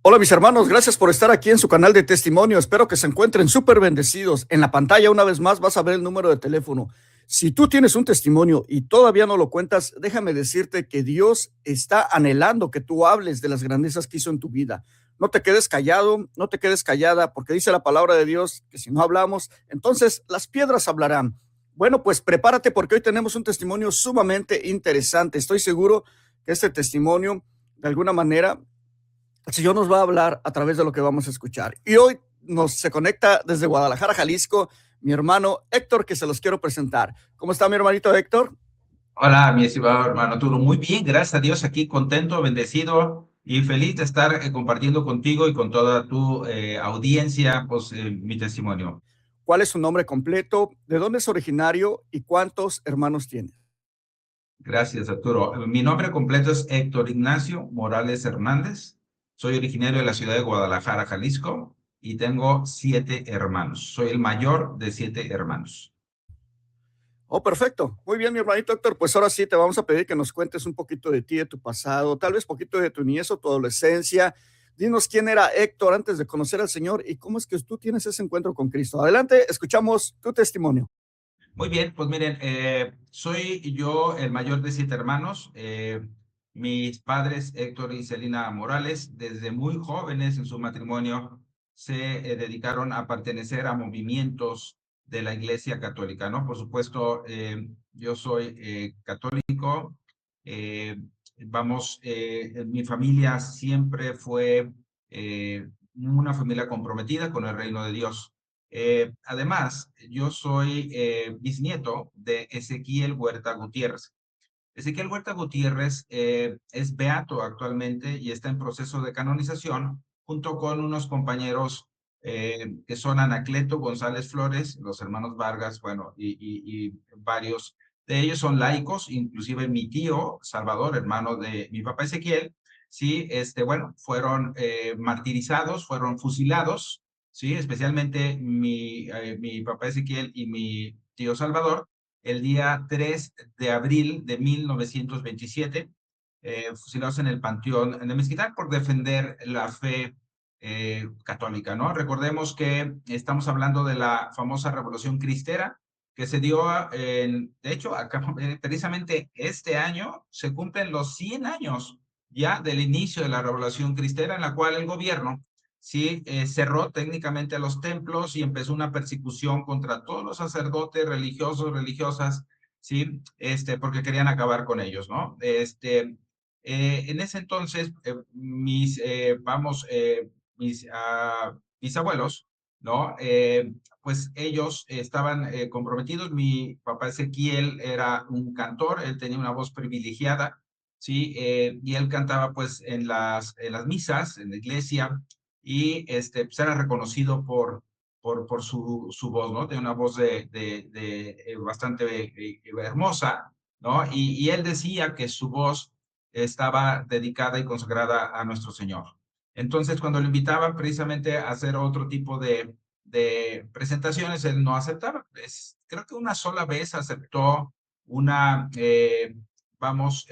Hola mis hermanos, gracias por estar aquí en su canal de testimonio. Espero que se encuentren súper bendecidos. En la pantalla una vez más vas a ver el número de teléfono. Si tú tienes un testimonio y todavía no lo cuentas, déjame decirte que Dios está anhelando que tú hables de las grandezas que hizo en tu vida. No te quedes callado, no te quedes callada, porque dice la palabra de Dios que si no hablamos, entonces las piedras hablarán. Bueno, pues prepárate porque hoy tenemos un testimonio sumamente interesante. Estoy seguro que este testimonio, de alguna manera, el Señor nos va a hablar a través de lo que vamos a escuchar. Y hoy se conecta desde Guadalajara, Jalisco, mi hermano Héctor, que se los quiero presentar. ¿Cómo está mi hermanito Héctor? Hola, mi estimado hermano Arturo. Muy bien, gracias a Dios, aquí contento, bendecido y feliz de estar compartiendo contigo y con toda tu audiencia, pues, mi testimonio. ¿Cuál es su nombre completo? ¿De dónde es originario? ¿Y cuántos hermanos tiene? Gracias, Arturo. Mi nombre completo es Héctor Ignacio Morales Hernández. Soy originario de la ciudad de Guadalajara, Jalisco, y tengo 7 hermanos. Soy el mayor de 7 hermanos. Oh, perfecto. Muy bien, mi hermanito Héctor. Pues ahora sí te vamos a pedir que nos cuentes un poquito de ti, de tu pasado, tal vez poquito de tu niñez o tu adolescencia. Dinos quién era Héctor antes de conocer al Señor y cómo es que tú tienes ese encuentro con Cristo. Adelante, escuchamos tu testimonio. Muy bien, pues miren, soy yo el mayor de 7 hermanos. Mis padres, Héctor y Celina Morales, desde muy jóvenes en su matrimonio, se dedicaron a pertenecer a movimientos de la Iglesia Católica, ¿no? Por supuesto, yo soy católico. eh, Mi familia siempre fue una familia comprometida con el reino de Dios. Además, yo soy bisnieto de Ezequiel Huerta Gutiérrez. Ezequiel Huerta Gutiérrez es beato actualmente y está en proceso de canonización junto con unos compañeros que son Anacleto González Flores, los hermanos Vargas, bueno, y varios de ellos son laicos, inclusive mi tío Salvador, hermano de mi papá Ezequiel, sí, bueno, fueron martirizados, fueron fusilados, sí, especialmente mi papá Ezequiel y mi tío Salvador el día 3 de abril de 1927, fusilados en el Panteón de Mezquital por defender la fe católica, ¿no? Recordemos que estamos hablando de la famosa Revolución Cristera, que se dio, de hecho, precisamente este año se cumplen los 100 años ya del inicio de la Revolución Cristera, en la cual el gobierno sí cerró técnicamente los templos y empezó una persecución contra todos los sacerdotes religiosos, religiosas, sí, porque querían acabar con ellos, ¿no? En ese entonces, mis abuelos, ¿no? Pues ellos estaban comprometidos. Mi papá Ezequiel era un cantor, él tenía una voz privilegiada, ¿sí? Y él cantaba pues en las misas, en la iglesia, y pues era reconocido por su voz, ¿no? Tiene una voz bastante hermosa, ¿no? Y él decía que su voz estaba dedicada y consagrada a nuestro Señor. Entonces, cuando lo invitaban precisamente a hacer otro tipo de presentaciones, él no aceptaba. Creo que una sola vez aceptó una,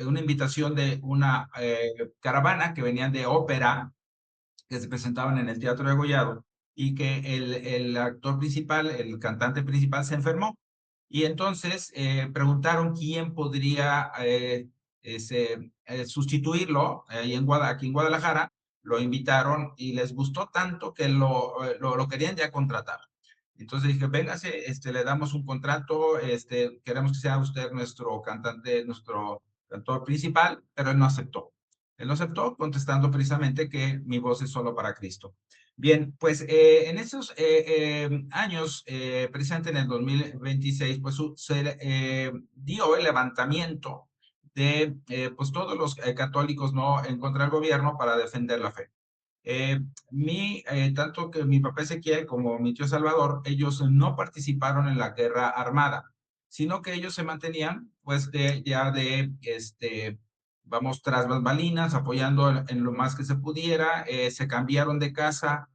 una invitación de una caravana que venían de ópera, que se presentaban en el Teatro de Gollado, y que el actor principal, el cantante principal, se enfermó. Y entonces preguntaron quién podría sustituirlo aquí en Guadalajara. Lo invitaron y les gustó tanto que lo querían ya contratar. Entonces dije, véngase, le damos un contrato, queremos que sea usted nuestro cantante, nuestro cantor principal, pero él no aceptó. Él no aceptó, contestando precisamente que mi voz es solo para Cristo. Bien, pues en esos años, precisamente en el 2026, pues se dio el levantamiento de pues todos los católicos, no, en contra del gobierno para defender la fe. Tanto que mi papá Ezequiel como mi tío Salvador, ellos no participaron en la guerra armada, sino que ellos se mantenían, pues, tras bambalinas, apoyando en lo más que se pudiera. Se cambiaron de casa.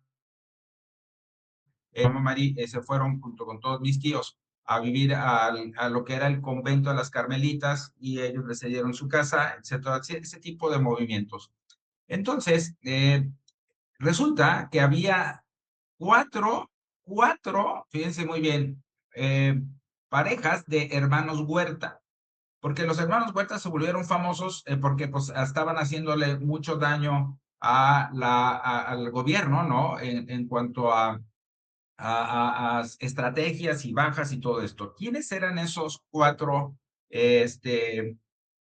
Mamá María se fueron junto con todos mis tíos a vivir a lo que era el convento de las Carmelitas, y ellos les cedieron su casa, etcétera, ese tipo de movimientos. Entonces, resulta que había cuatro, fíjense muy bien, parejas de hermanos Huerta, porque los hermanos Huerta se volvieron famosos porque pues estaban haciéndole mucho daño al gobierno, ¿no? En cuanto a estrategias y bajas y todo esto. ¿Quiénes eran esos cuatro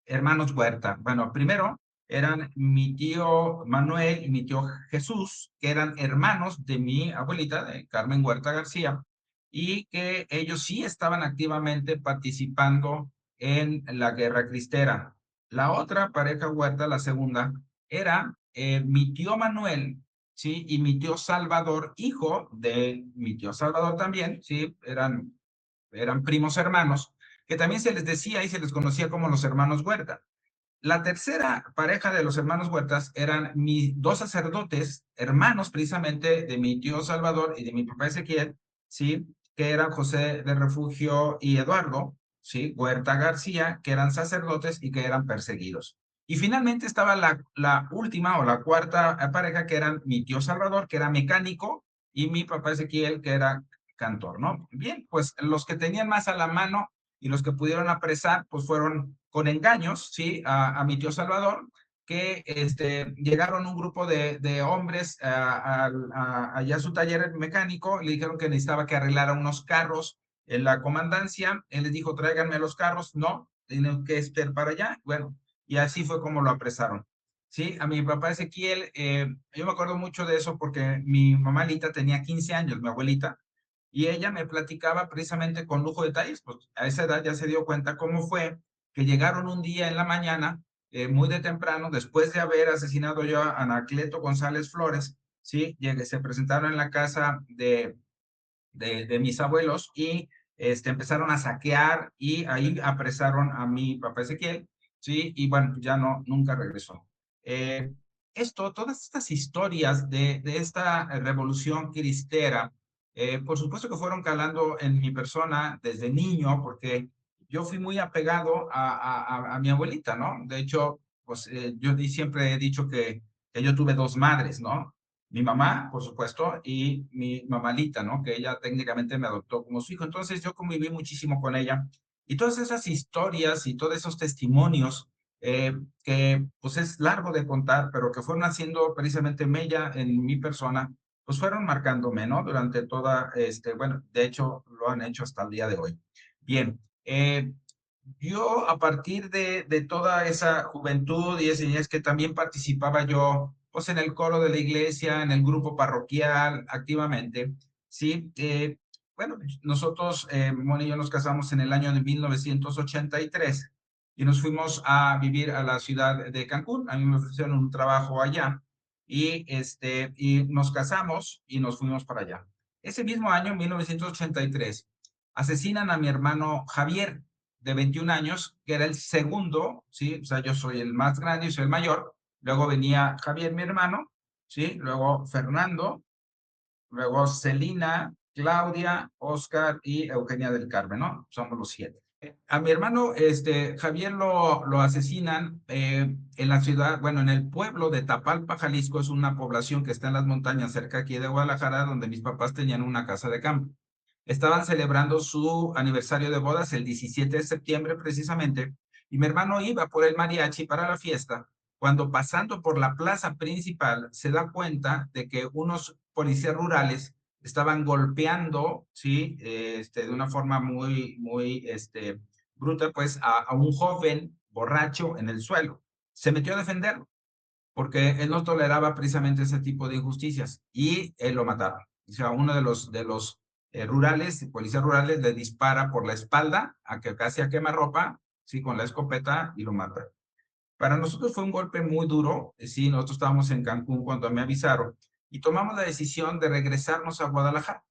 hermanos Huerta? Bueno, primero eran mi tío Manuel y mi tío Jesús, que eran hermanos de mi abuelita, de Carmen Huerta García, y que ellos sí estaban activamente participando en la guerra cristera. La otra pareja Huerta, la segunda, era mi tío Manuel, ¿sí? Y mi tío Salvador, hijo de mi tío Salvador también, ¿sí? Eran primos hermanos, que también se les decía y se les conocía como los hermanos Huerta. La tercera pareja de los hermanos Huertas eran mis dos sacerdotes, hermanos precisamente de mi tío Salvador y de mi papá Ezequiel, ¿sí? Que eran José de Refugio y Eduardo, ¿sí? Huerta García, que eran sacerdotes y que eran perseguidos. Y finalmente estaba la última o la cuarta pareja, que eran mi tío Salvador, que era mecánico, y mi papá Ezequiel, que era cantor, ¿no? Bien, pues los que tenían más a la mano y los que pudieron apresar, pues fueron con engaños, ¿sí? A mi tío Salvador, que llegaron un grupo de hombres allá a su taller mecánico, le dijeron que necesitaba que arreglara unos carros en la comandancia, él les dijo, tráiganme los carros, no, tienen que estar para allá, bueno, y así fue como lo apresaron. Sí, a mi papá Ezequiel, yo me acuerdo mucho de eso porque mi mamá Lita tenía 15 años, mi abuelita, y ella me platicaba precisamente con lujo de detalles, pues a esa edad ya se dio cuenta cómo fue que llegaron un día en la mañana, muy de temprano, después de haber asesinado yo a Anacleto González Flores, ¿sí? Se presentaron en la casa de mis abuelos y empezaron a saquear y ahí apresaron a mi papá Ezequiel, ¿sí? Y bueno, ya no, nunca regresó. Eh, todas estas historias de esta revolución cristera, por supuesto que fueron calando en mi persona desde niño, porque yo fui muy apegado a mi abuelita, ¿no? De hecho, pues yo siempre he dicho que yo tuve dos madres, ¿no? Mi mamá, por supuesto, y mi mamalita, ¿no? Que ella técnicamente me adoptó como su hijo. Entonces yo conviví muchísimo con ella. Y todas esas historias y todos esos testimonios que pues es largo de contar, pero que fueron haciendo precisamente mella en mi persona, pues fueron marcándome, ¿no? Durante toda, bueno, de hecho lo han hecho hasta el día de hoy. Bien, yo a partir de toda esa juventud y esa niñez que también participaba yo, pues en el coro de la iglesia, en el grupo parroquial, activamente, ¿sí? Bueno, nosotros, Moni y yo nos casamos en el año de 1983 y nos fuimos a vivir a la ciudad de Cancún. A mí me ofrecieron un trabajo allá y nos casamos y nos fuimos para allá. Ese mismo año, 1983, asesinan a mi hermano Javier, de 21 años, que era el segundo, ¿sí? O sea, yo soy el más grande y soy el mayor. Luego venía Javier, mi hermano, ¿sí? Luego Fernando, luego Celina, Claudia, Oscar y Eugenia del Carmen, ¿no? Somos los 7. A mi hermano, Javier lo asesinan en la ciudad, bueno, en el pueblo de Tapalpa, Jalisco, es una población que está en las montañas cerca aquí de Guadalajara, donde mis papás tenían una casa de campo. Estaban celebrando su aniversario de bodas el 17 de septiembre precisamente, y mi hermano iba por el mariachi para la fiesta, cuando pasando por la plaza principal se da cuenta de que unos policías rurales estaban golpeando, ¿sí? De una forma muy bruta, pues, a un joven borracho en el suelo. Se metió a defenderlo, porque él no toleraba precisamente ese tipo de injusticias, y él lo mataron. O sea, uno de los rurales, policías rurales, le dispara por la espalda, a que casi a quemarropa, ¿sí? Con la escopeta, y lo mata. Para nosotros fue un golpe muy duro, sí, nosotros estábamos en Cancún cuando me avisaron, y tomamos la decisión de regresarnos a Guadalajara,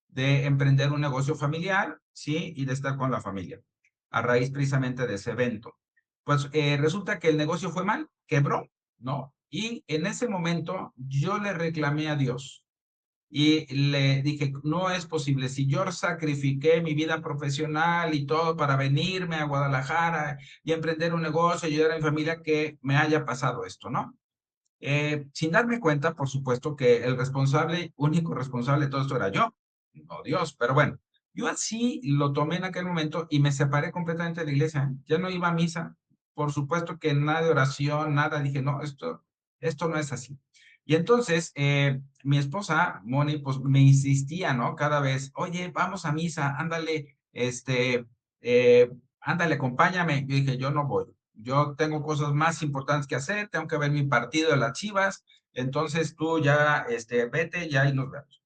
de emprender un negocio familiar, sí, y de estar con la familia, a raíz precisamente de ese evento. Pues resulta que el negocio fue mal, quebró, ¿no? Y en ese momento yo le reclamé a Dios y le dije, no es posible, si yo sacrifiqué mi vida profesional y todo para venirme a Guadalajara y emprender un negocio, ayudar a mi familia, que me haya pasado esto, ¿no? Sin darme cuenta, por supuesto, que el responsable, único responsable de todo esto era yo, no Dios. Pero bueno, yo así lo tomé en aquel momento y me separé completamente de la iglesia. Ya no iba a misa. Por supuesto que nada de oración, nada. Dije, no, esto no es así. Y entonces, mi esposa, Moni, pues me insistía, ¿no? Cada vez, oye, vamos a misa, ándale, eh, ándale, acompáñame. Yo dije, yo no voy. Yo tengo cosas más importantes que hacer, tengo que ver mi partido de las Chivas, entonces tú ya, vete, ya y nos vemos.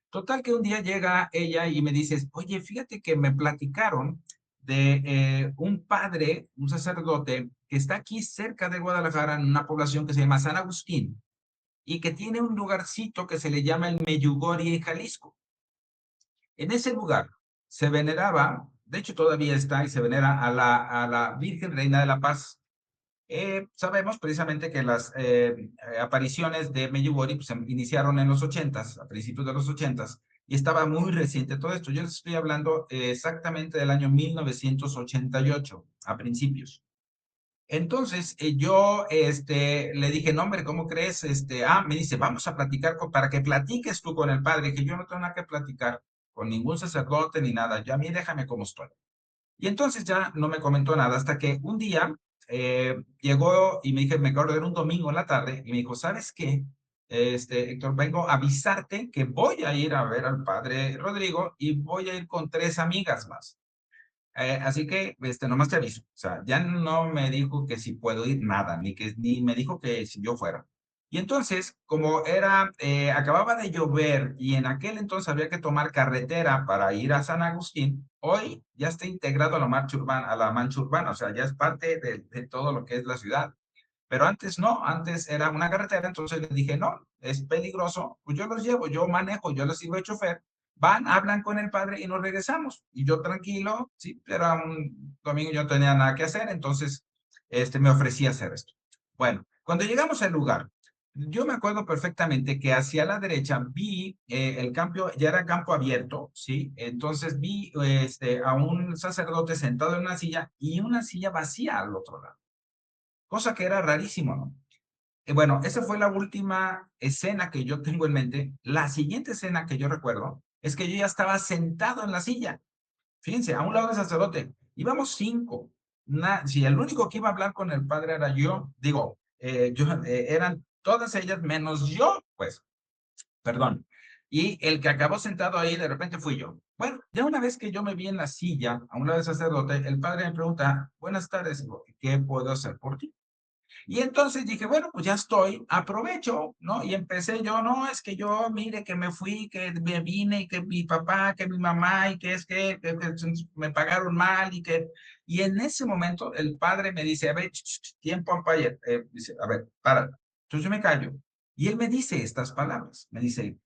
Total que un día llega ella y me dice, oye, fíjate que me platicaron de un padre, un sacerdote, que está aquí cerca de Guadalajara, en una población que se llama San Agustín, y que tiene un lugarcito que se le llama el Meyugori en Jalisco. En ese lugar se veneraba, de hecho todavía está y se venera a la Virgen Reina de la Paz. Sabemos precisamente que las apariciones de Medjugorje pues, iniciaron en los 80s, a principios de los 80s, y estaba muy reciente todo esto. Yo les estoy hablando exactamente del año 1988, a principios. Entonces, yo le dije, no, hombre, ¿cómo crees? Me dice, vamos a platicar para que platiques tú con el padre, que yo no tengo nada que platicar con ningún sacerdote ni nada. Yo a mí déjame como estoy. Y entonces ya no me comentó nada hasta que un día llegó y me dije, me acuerdo, era un domingo en la tarde, y me dijo, ¿sabes qué? Héctor, vengo a avisarte que voy a ir a ver al padre Rodrigo y voy a ir con 3 amigas más. Así que, nomás te aviso. O sea, ya no me dijo que si puedo ir, nada, ni me dijo que si yo fuera. Y entonces, como acababa de llover y en aquel entonces había que tomar carretera para ir a San Agustín, hoy ya está integrado a la marcha urbana, a la mancha urbana, o sea, ya es parte de todo lo que es la ciudad. Pero antes no, antes era una carretera, entonces les dije, no, es peligroso, pues yo los llevo, yo manejo, yo les sirvo de chofer, van, hablan con el padre y nos regresamos. Y yo tranquilo, sí, era un domingo, yo no tenía nada que hacer, entonces me ofrecí a hacer esto. Bueno, cuando llegamos al lugar, yo me acuerdo perfectamente que hacia la derecha vi el campo, ya era campo abierto, ¿sí? Entonces vi a un sacerdote sentado en una silla y una silla vacía al otro lado, cosa que era rarísimo, ¿no? Bueno, esa fue la última escena que yo tengo en mente. La siguiente escena que yo recuerdo es que yo ya estaba sentado en la silla. Fíjense, a un lado del sacerdote. Íbamos 5. Si el único que iba a hablar con el padre era yo, digo, eran todas ellas menos yo, pues, perdón. Y el que acabó sentado ahí de repente fui yo. Bueno, ya una vez que yo me vi en la silla, a un lado del sacerdote, el padre me pregunta, buenas tardes, ¿qué puedo hacer por ti? Y entonces dije, bueno, pues ya estoy, aprovecho, ¿no? Y empecé yo, no, es que yo, mire, que me fui, que me vine, y que mi papá, que mi mamá, y que es que me pagaron mal, y en ese momento el padre me dice, a ver, tiempo, papá, dice, a ver, para. Entonces yo me callo. Y él me dice estas palabras, me dice,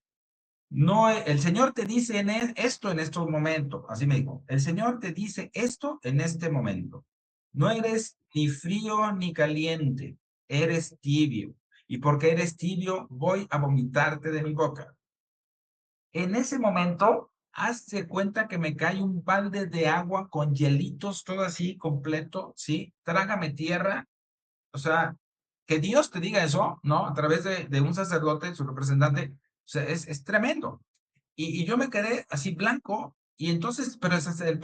no, el Señor te dice esto en estos momentos, así me dijo, el Señor te dice esto en este momento. No eres ni frío ni caliente, eres tibio. Y porque eres tibio, voy a vomitarte de mi boca. En ese momento, hazte cuenta que me cae un balde de agua con hielitos, todo así, completo, ¿sí? Trágame tierra. O sea, que Dios te diga eso, ¿no? A través de un sacerdote, su representante, o sea, es tremendo. Y yo me quedé así blanco, y entonces, pero el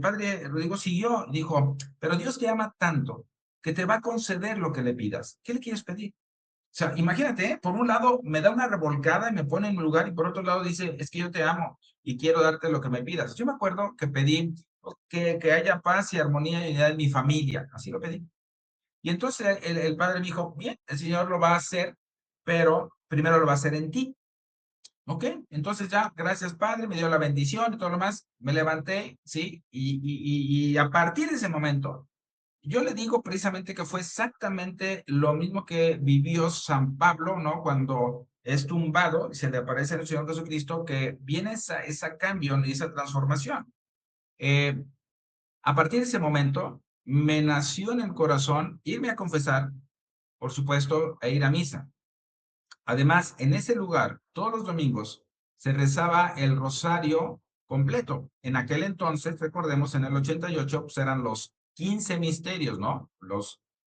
padre Rodrigo siguió, dijo, pero Dios te ama tanto que te va a conceder lo que le pidas. ¿Qué le quieres pedir? O sea, imagínate, ¿eh? Por un lado me da una revolcada y me pone en mi lugar, y por otro lado dice, es que yo te amo y quiero darte lo que me pidas. Yo me acuerdo que pedí que haya paz y armonía y unidad en mi familia, así lo pedí. Y entonces el padre me dijo, bien, el Señor lo va a hacer, pero primero lo va a hacer en ti. ¿Ok? Entonces ya, gracias Padre, me dio la bendición y todo lo más, me levanté, ¿sí? Y a partir de ese momento, yo le digo precisamente que fue exactamente lo mismo que vivió San Pablo, ¿no? Cuando es tumbado y se le aparece el Señor Jesucristo, que viene esa cambio y esa transformación. Eh, a partir de ese momento, me nació en el corazón irme a confesar, por supuesto, e ir a misa. Además, en ese lugar, todos los domingos, se rezaba el rosario completo. En aquel entonces, recordemos, en el 88, pues eran los 15 misterios, ¿no?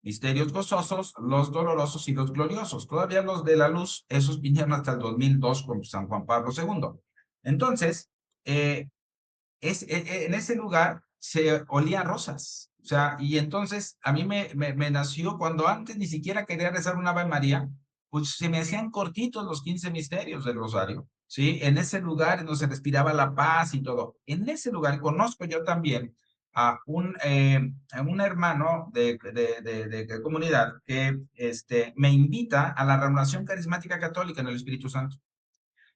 misterios gozosos, los dolorosos y los gloriosos. Todavía los de la luz, esos vinieron hasta el 2002 con San Juan Pablo II. Entonces, en ese lugar se olía rosas. O sea, y entonces a mí me nació cuando antes ni siquiera quería rezar una Ave María, pues se me hacían cortitos los 15 misterios del Rosario, ¿sí? En ese lugar donde se respiraba la paz y todo. En ese lugar conozco yo también a un hermano de comunidad que me invita a la renovación carismática católica en el Espíritu Santo.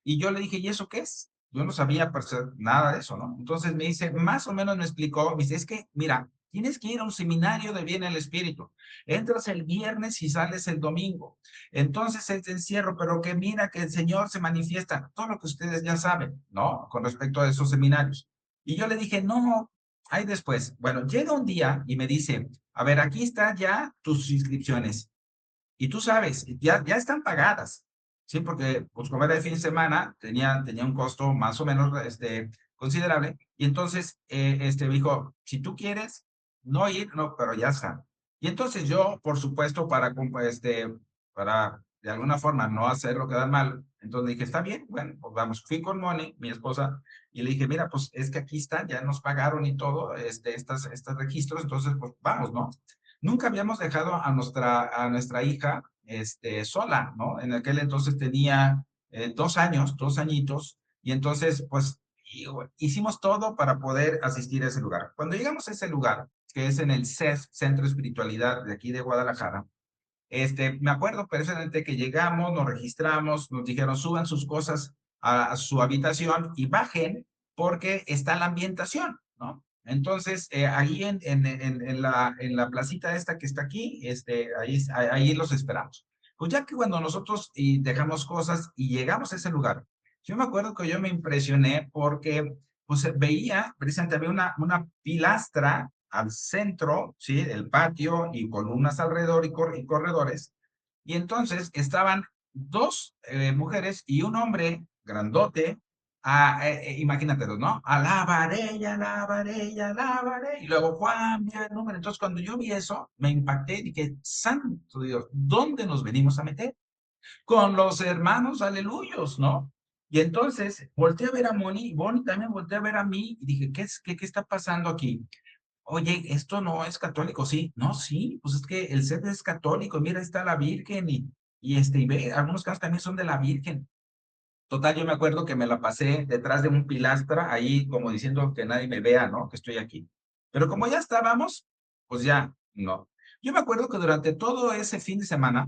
Y yo le dije, ¿y eso qué es? Yo no sabía nada de eso, ¿no? Entonces me dice, más o menos me explicó, me dice, es que, mira, tienes que ir a un seminario de bien el espíritu. Entras el viernes y sales el domingo. Entonces es encierro, pero que mira que el Señor se manifiesta. Todo lo que ustedes ya saben, ¿no? Con respecto a esos seminarios. Y yo le dije, no, ahí después. Bueno, llega un día y me dice, a ver, aquí están ya tus inscripciones. Y tú sabes, ya están pagadas, ¿sí? Porque, pues, como era de fin de semana, tenía un costo más o menos, considerable. Y entonces, me dijo, si tú quieres no ir, no, pero ya está. Y entonces yo, por supuesto, para de alguna forma no hacerlo quedar mal, entonces dije, está bien, bueno, pues vamos. Fui con Moni, mi esposa, y le dije, mira, pues es que aquí está, ya nos pagaron y todo, estos registros, entonces, pues vamos, ¿no? Nunca habíamos dejado a nuestra hija sola, ¿no? En aquel entonces tenía 2 años, 2 añitos, y entonces, pues, hicimos todo para poder asistir a ese lugar. Cuando llegamos a ese lugar, que es en el CES, Centro de Espiritualidad de aquí de Guadalajara, me acuerdo perfectamente que llegamos, nos registramos, nos dijeron suban sus cosas a su habitación y bajen porque está la ambientación, ¿no? Entonces, ahí en la placita esta que está aquí, ahí los esperamos. Pues ya que cuando nosotros dejamos cosas y llegamos a ese lugar, yo me acuerdo que yo me impresioné porque pues veía, precisamente había una pilastra al centro, ¿sí? El patio y columnas alrededor y corredores. Y entonces estaban dos mujeres y un hombre grandote, imagínatelo, ¿no? Alabaré, alabaré, alabaré. Y luego Juan, ya el número. Entonces cuando yo vi eso, me impacté y dije, santo Dios, ¿dónde nos venimos a meter? Con los hermanos aleluyos, ¿no? Y entonces volteé a ver a Moni, y Moni también volteé a ver a mí y dije, ¿qué está pasando aquí? Oye, esto no es católico, sí. No, sí, pues es que el set es católico. Mira, está la Virgen y ve, algunos casos también son de la Virgen. Total, yo me acuerdo que me la pasé detrás de un pilastra, ahí como diciendo que nadie me vea, ¿no? Que estoy aquí. Pero como ya estábamos, pues ya, no. Yo me acuerdo que durante todo ese fin de semana,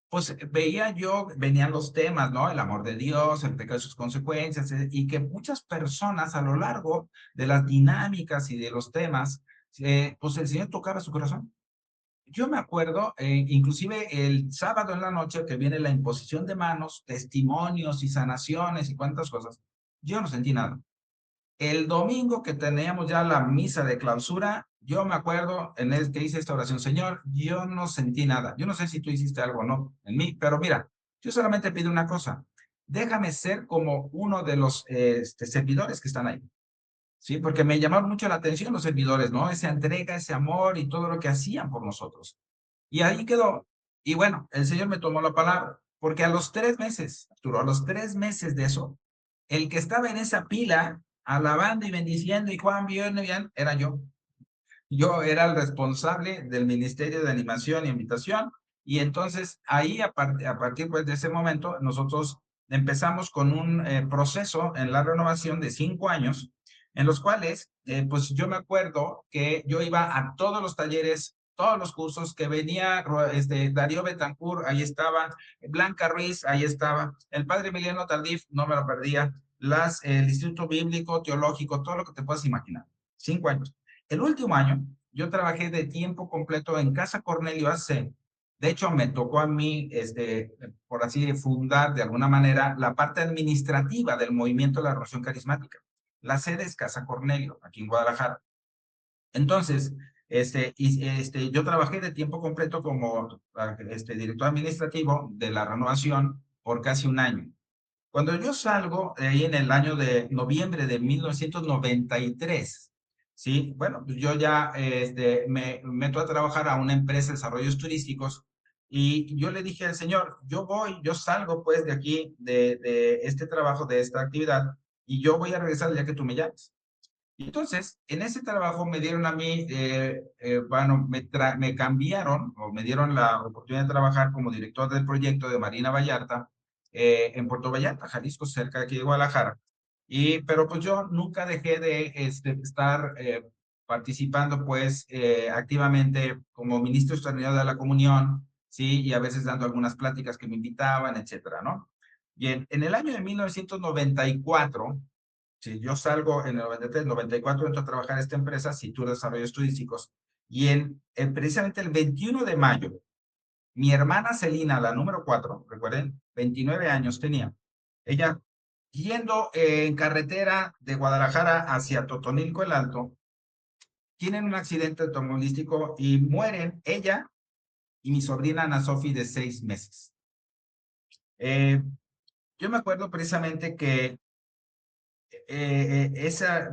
pues veía yo, venían los temas, ¿no? El amor de Dios, el pecado y sus consecuencias, y que muchas personas a lo largo de las dinámicas y de los temas, pues el Señor tocaba su corazón. Yo me acuerdo, inclusive el sábado en la noche que viene la imposición de manos, testimonios y sanaciones y cuántas cosas, yo no sentí nada. El domingo que teníamos ya la misa de clausura, yo me acuerdo en el que hice esta oración, Señor, yo no sentí nada. Yo no sé si tú hiciste algo o no en mí, pero mira, yo solamente pido una cosa, déjame ser como uno de los servidores que están ahí. Sí, porque me llamaron mucho la atención los servidores, ¿no? Esa entrega, ese amor y todo lo que hacían por nosotros. Y ahí quedó. Y bueno, el Señor me tomó la palabra, porque a los 3 meses, Arturo, a los 3 meses de eso, el que estaba en esa pila, alabando y bendiciendo, y Juan bien, bien, era yo. Yo era el responsable del Ministerio de Animación y Invitación, y entonces ahí, a partir pues, de ese momento, nosotros empezamos con un proceso en la renovación de 5 años, en los cuales, pues yo me acuerdo que yo iba a todos los talleres, todos los cursos que venía, Darío Betancourt, ahí estaba, Blanca Ruiz, ahí estaba, el padre Emiliano Tardif, no me lo perdía, el Instituto Bíblico, Teológico, todo lo que te puedas imaginar. 5 años. El último año, yo trabajé de tiempo completo en Casa Cornelio AC. De hecho, me tocó a mí, por así fundar de alguna manera la parte administrativa del movimiento de la Renovación Carismática. La sede es Casa Cornelio, aquí en Guadalajara. Entonces, yo trabajé de tiempo completo como director administrativo de la renovación por casi un año. Cuando yo salgo de ahí en el año de noviembre de 1993, Sí, bueno, pues yo ya me meto a trabajar a una empresa de desarrollos turísticos y yo le dije al señor, yo salgo pues de aquí, de este trabajo, de esta actividad, y yo voy a regresar el día que tú me llames. Y entonces, en ese trabajo me dieron a mí, bueno, me cambiaron o me dieron la oportunidad de trabajar como director del proyecto de Marina Vallarta en Puerto Vallarta, Jalisco, cerca de aquí de Guadalajara. Pero pues yo nunca dejé de estar participando pues activamente como ministro extraordinario de la comunión, ¿sí? Y a veces dando algunas pláticas que me invitaban, etcétera, ¿no? Bien, en el año de 1994, sí, yo salgo en el 93, 94 entro a trabajar en esta empresa, Citur Desarrollos Turísticos, y precisamente el 21 de mayo, mi hermana Celina, la número 4, recuerden, 29 años tenía, ella yendo en carretera de Guadalajara hacia Totonilco el Alto, tienen un accidente automovilístico y mueren ella y mi sobrina Ana Sofi de 6 meses. Yo me acuerdo precisamente que esa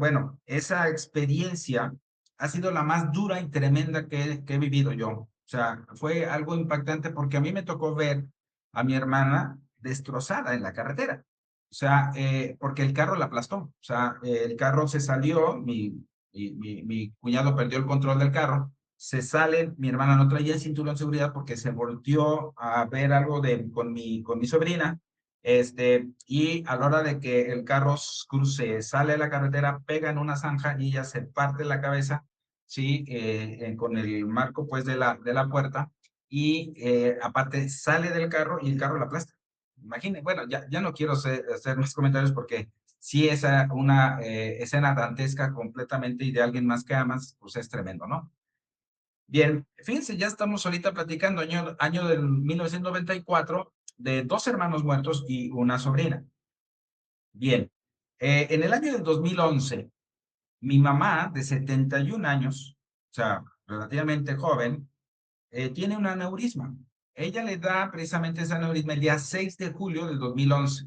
experiencia ha sido la más dura y tremenda que he vivido yo. O sea, fue algo impactante porque a mí me tocó ver a mi hermana destrozada en la carretera. O sea, porque el carro la aplastó. O sea, el carro se salió, mi cuñado perdió el control del carro, se sale, mi hermana no traía el cinturón de seguridad porque se volteó a ver algo con mi sobrina, y a la hora de que el carro cruce, sale de la carretera, pega en una zanja y ella se parte la cabeza, ¿sí? Con el marco, pues, de la puerta y aparte sale del carro y el carro la aplasta. Imaginen, bueno, ya no quiero hacer más comentarios porque sí es una escena dantesca completamente y de alguien más que amas, pues es tremendo, ¿no? Bien, fíjense, ya estamos ahorita platicando año del 1994 de 2 hermanos muertos y una sobrina. Bien, en el año del 2011, mi mamá de 71 años, o sea, relativamente joven, tiene un aneurisma. Ella le da precisamente ese aneurisma el día 6 de julio del 2011.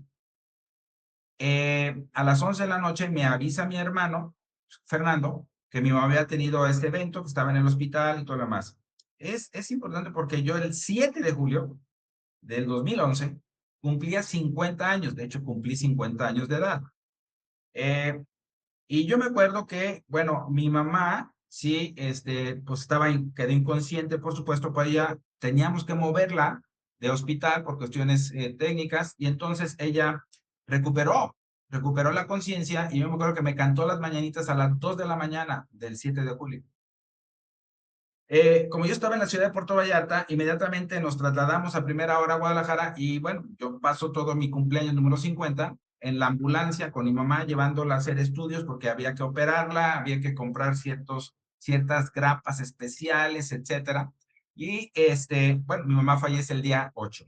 A las 11 de la noche me avisa mi hermano, Fernando, que mi mamá había tenido este evento, que estaba en el hospital y todo lo demás. Es importante porque yo el 7 de julio del 2011 cumplía 50 años, de hecho cumplí 50 años de edad. Y yo me acuerdo que, bueno, mi mamá, sí, pues quedó inconsciente, por supuesto, para ella teníamos que moverla de hospital por cuestiones técnicas, y entonces ella recuperó la conciencia, y yo me acuerdo que me cantó las mañanitas a las 2 de la mañana del 7 de julio. Como yo estaba en la ciudad de Puerto Vallarta, inmediatamente nos trasladamos a primera hora a Guadalajara y bueno, yo paso todo mi cumpleaños número 50 en la ambulancia con mi mamá llevándola a hacer estudios porque había que operarla, había que comprar ciertas grapas especiales, etcétera. Y bueno, mi mamá fallece el día 8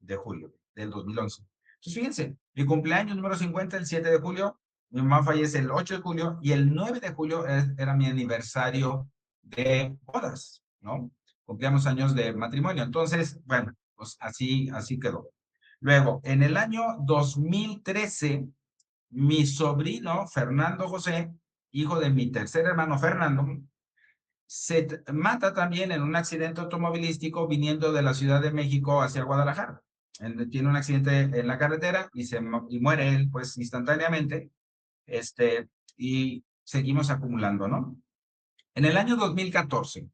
de julio del 2011. Entonces, fíjense, mi cumpleaños número 50 el 7 de julio, mi mamá fallece el 8 de julio y el 9 de julio era mi aniversario de bodas, ¿no? Cumplíamos años de matrimonio. Entonces, bueno, pues así quedó. Luego, en el año 2013, mi sobrino Fernando José, hijo de mi tercer hermano Fernando, se mata también en un accidente automovilístico viniendo de la Ciudad de México hacia Guadalajara. Tiene un accidente en la carretera y muere él, pues, instantáneamente, y seguimos acumulando, ¿no? En el año 2014,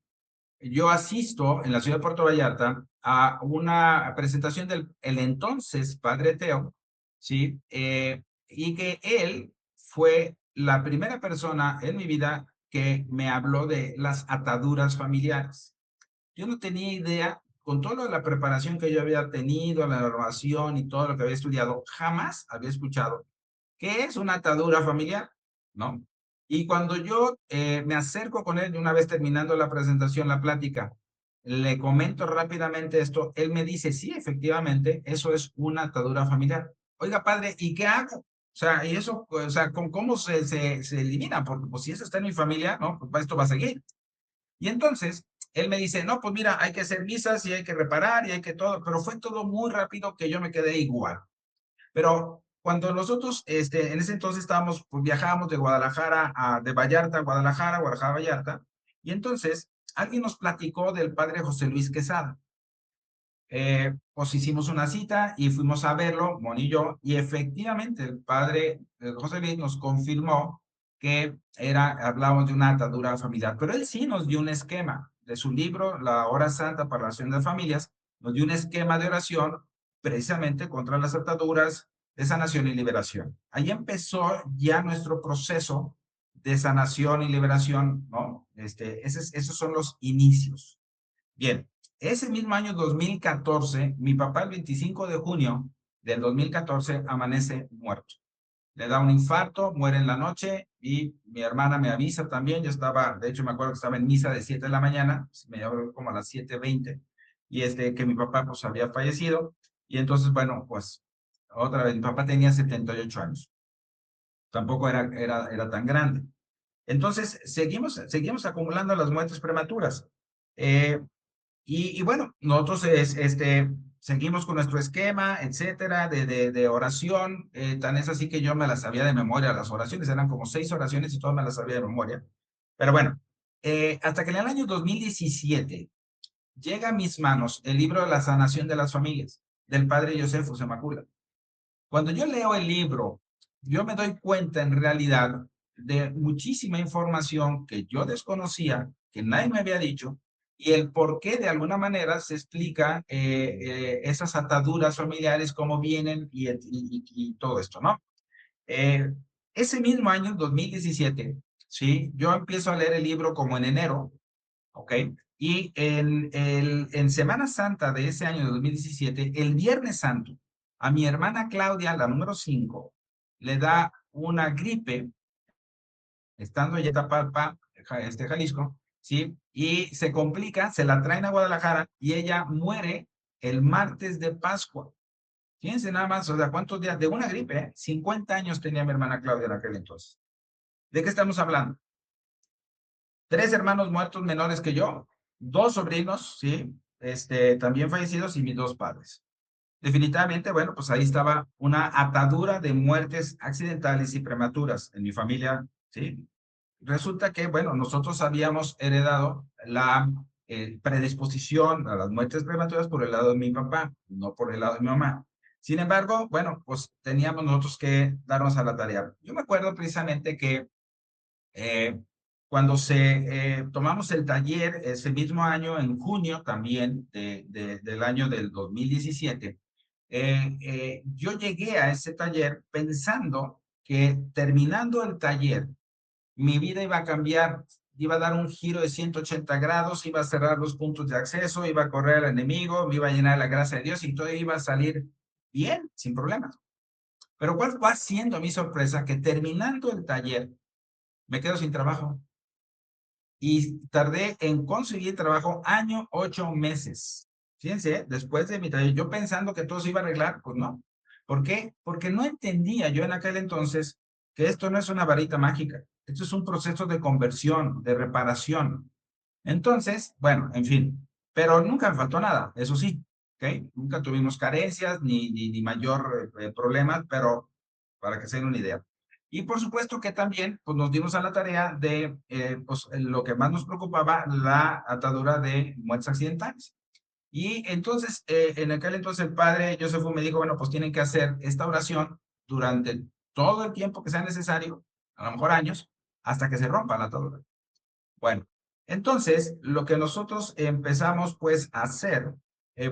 yo asisto en la ciudad de Puerto Vallarta a una presentación del el entonces padre Teo, ¿sí? Y que él fue la primera persona en mi vida que me habló de las ataduras familiares. Yo no tenía idea, con toda la preparación que yo había tenido, la normación y todo lo que había estudiado, jamás había escuchado qué es una atadura familiar, ¿no? Y cuando yo me acerco con él, una vez terminando la presentación, la plática, le comento rápidamente esto, él me dice, sí, efectivamente, eso es una atadura familiar. Oiga, padre, ¿y qué hago? O sea, y eso, o sea, ¿cómo se elimina? Porque pues si eso está en mi familia, ¿no? Pues esto va a seguir. Y entonces, él me dice, no, pues mira, hay que hacer misas y hay que reparar y hay que todo, pero fue todo muy rápido que yo me quedé igual. Pero cuando nosotros, en ese entonces estábamos, pues viajábamos de Guadalajara de Vallarta a Guadalajara, Guadalajara a Vallarta, y entonces alguien nos platicó del padre José Luis Quesada. Pues hicimos una cita y fuimos a verlo, Moni y yo, y efectivamente el padre José Luis nos confirmó que hablábamos de una atadura familiar, pero él sí nos dio un esquema de su libro, La Hora Santa para la Oración de las Familias, nos dio un esquema de oración precisamente contra las ataduras de sanación y liberación. Ahí empezó ya nuestro proceso de sanación y liberación, ¿no? Esos son los inicios. Bien, ese mismo año 2014, mi papá el 25 de junio del 2014 amanece muerto. Le da un infarto, muere en la noche y mi hermana me avisa también. Yo estaba, de hecho me acuerdo que estaba en misa de 7 de la mañana, me llamó como a las 7:20 y que mi papá pues había fallecido. Y entonces, bueno, pues otra vez, mi papá tenía 78 años. Tampoco era tan grande. Entonces, seguimos acumulando las muertes prematuras. Y bueno, nosotros seguimos con nuestro esquema, etcétera, de oración. Tan es así que yo me las sabía de memoria, las oraciones. Eran como 6 oraciones y todas me las sabía de memoria. Pero bueno, hasta que en el año 2017 llega a mis manos el libro de la sanación de las familias, del padre Josefo Semacula. Cuando yo leo el libro, yo me doy cuenta en realidad de muchísima información que yo desconocía, que nadie me había dicho, y el por qué de alguna manera se explica esas ataduras familiares, cómo vienen y todo esto, ¿no? Eh, Ese mismo año, 2017, ¿sí? Yo empiezo a leer el libro como en enero, ¿ok? Y en Semana Santa de ese año de 2017, el Viernes Santo, a mi hermana Claudia, la número 5, le da una gripe, estando ella en Tapalpa, Jalisco, ¿sí? Y se complica, se la traen a Guadalajara y ella muere el martes de Pascua. Fíjense nada más, o sea, ¿cuántos días? De una gripe, ¿eh? 50 años tenía mi hermana Claudia en aquel entonces. ¿De qué estamos hablando? 3 hermanos muertos menores que yo, 2 sobrinos, ¿sí? También fallecidos y mis 2 padres. Definitivamente, bueno, pues ahí estaba una atadura de muertes accidentales y prematuras en mi familia, ¿sí? Resulta que, bueno, nosotros habíamos heredado la predisposición a las muertes prematuras por el lado de mi papá, no por el lado de mi mamá. Sin embargo, bueno, pues teníamos nosotros que darnos a la tarea. Yo me acuerdo precisamente que eh, cuando tomamos el taller ese mismo año, en junio también del año del 2017, yo llegué a ese taller pensando que terminando el taller, mi vida iba a cambiar, iba a dar un giro de 180 grados, iba a cerrar los puntos de acceso, iba a correr al enemigo, me iba a llenar la gracia de Dios y todo iba a salir bien, sin problemas. Pero ¿cuál va siendo mi sorpresa? Que terminando el taller, me quedo sin trabajo y tardé en conseguir trabajo año 8 meses. Fíjense, después de mi taller, yo pensando que todo se iba a arreglar, pues no. ¿Por qué? Porque no entendía yo en aquel entonces que esto no es una varita mágica. Esto es un proceso de conversión, de reparación. Entonces, bueno, en fin, pero nunca me faltó nada, eso sí, ¿ok? Nunca tuvimos carencias ni mayor problemas, pero para que se den una idea. Y por supuesto que también pues, nos dimos a la tarea de pues, lo que más nos preocupaba, la atadura de muertes accidentales. Y entonces, en aquel entonces el padre Josefo me dijo, bueno, pues tienen que hacer esta oración durante todo el tiempo que sea necesario, a lo mejor años, hasta que se rompa la atadura. Bueno, entonces lo que nosotros empezamos pues a hacer,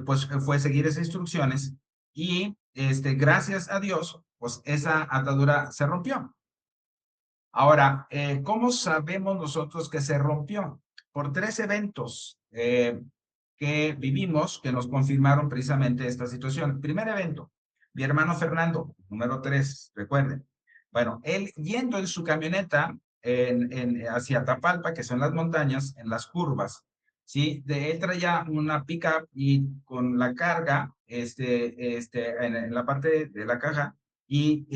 pues fue seguir esas instrucciones y gracias a Dios, pues esa atadura se rompió. Ahora, ¿cómo sabemos nosotros que se rompió? Por 3 eventos que vivimos que nos confirmaron precisamente esta situación. Primer evento, mi hermano Fernando, número 3, recuerden. Bueno, él yendo en su camioneta hacia Tapalpa, que son las montañas, en las curvas, ¿sí? Él traía una pickup y con la carga en la parte de la caja y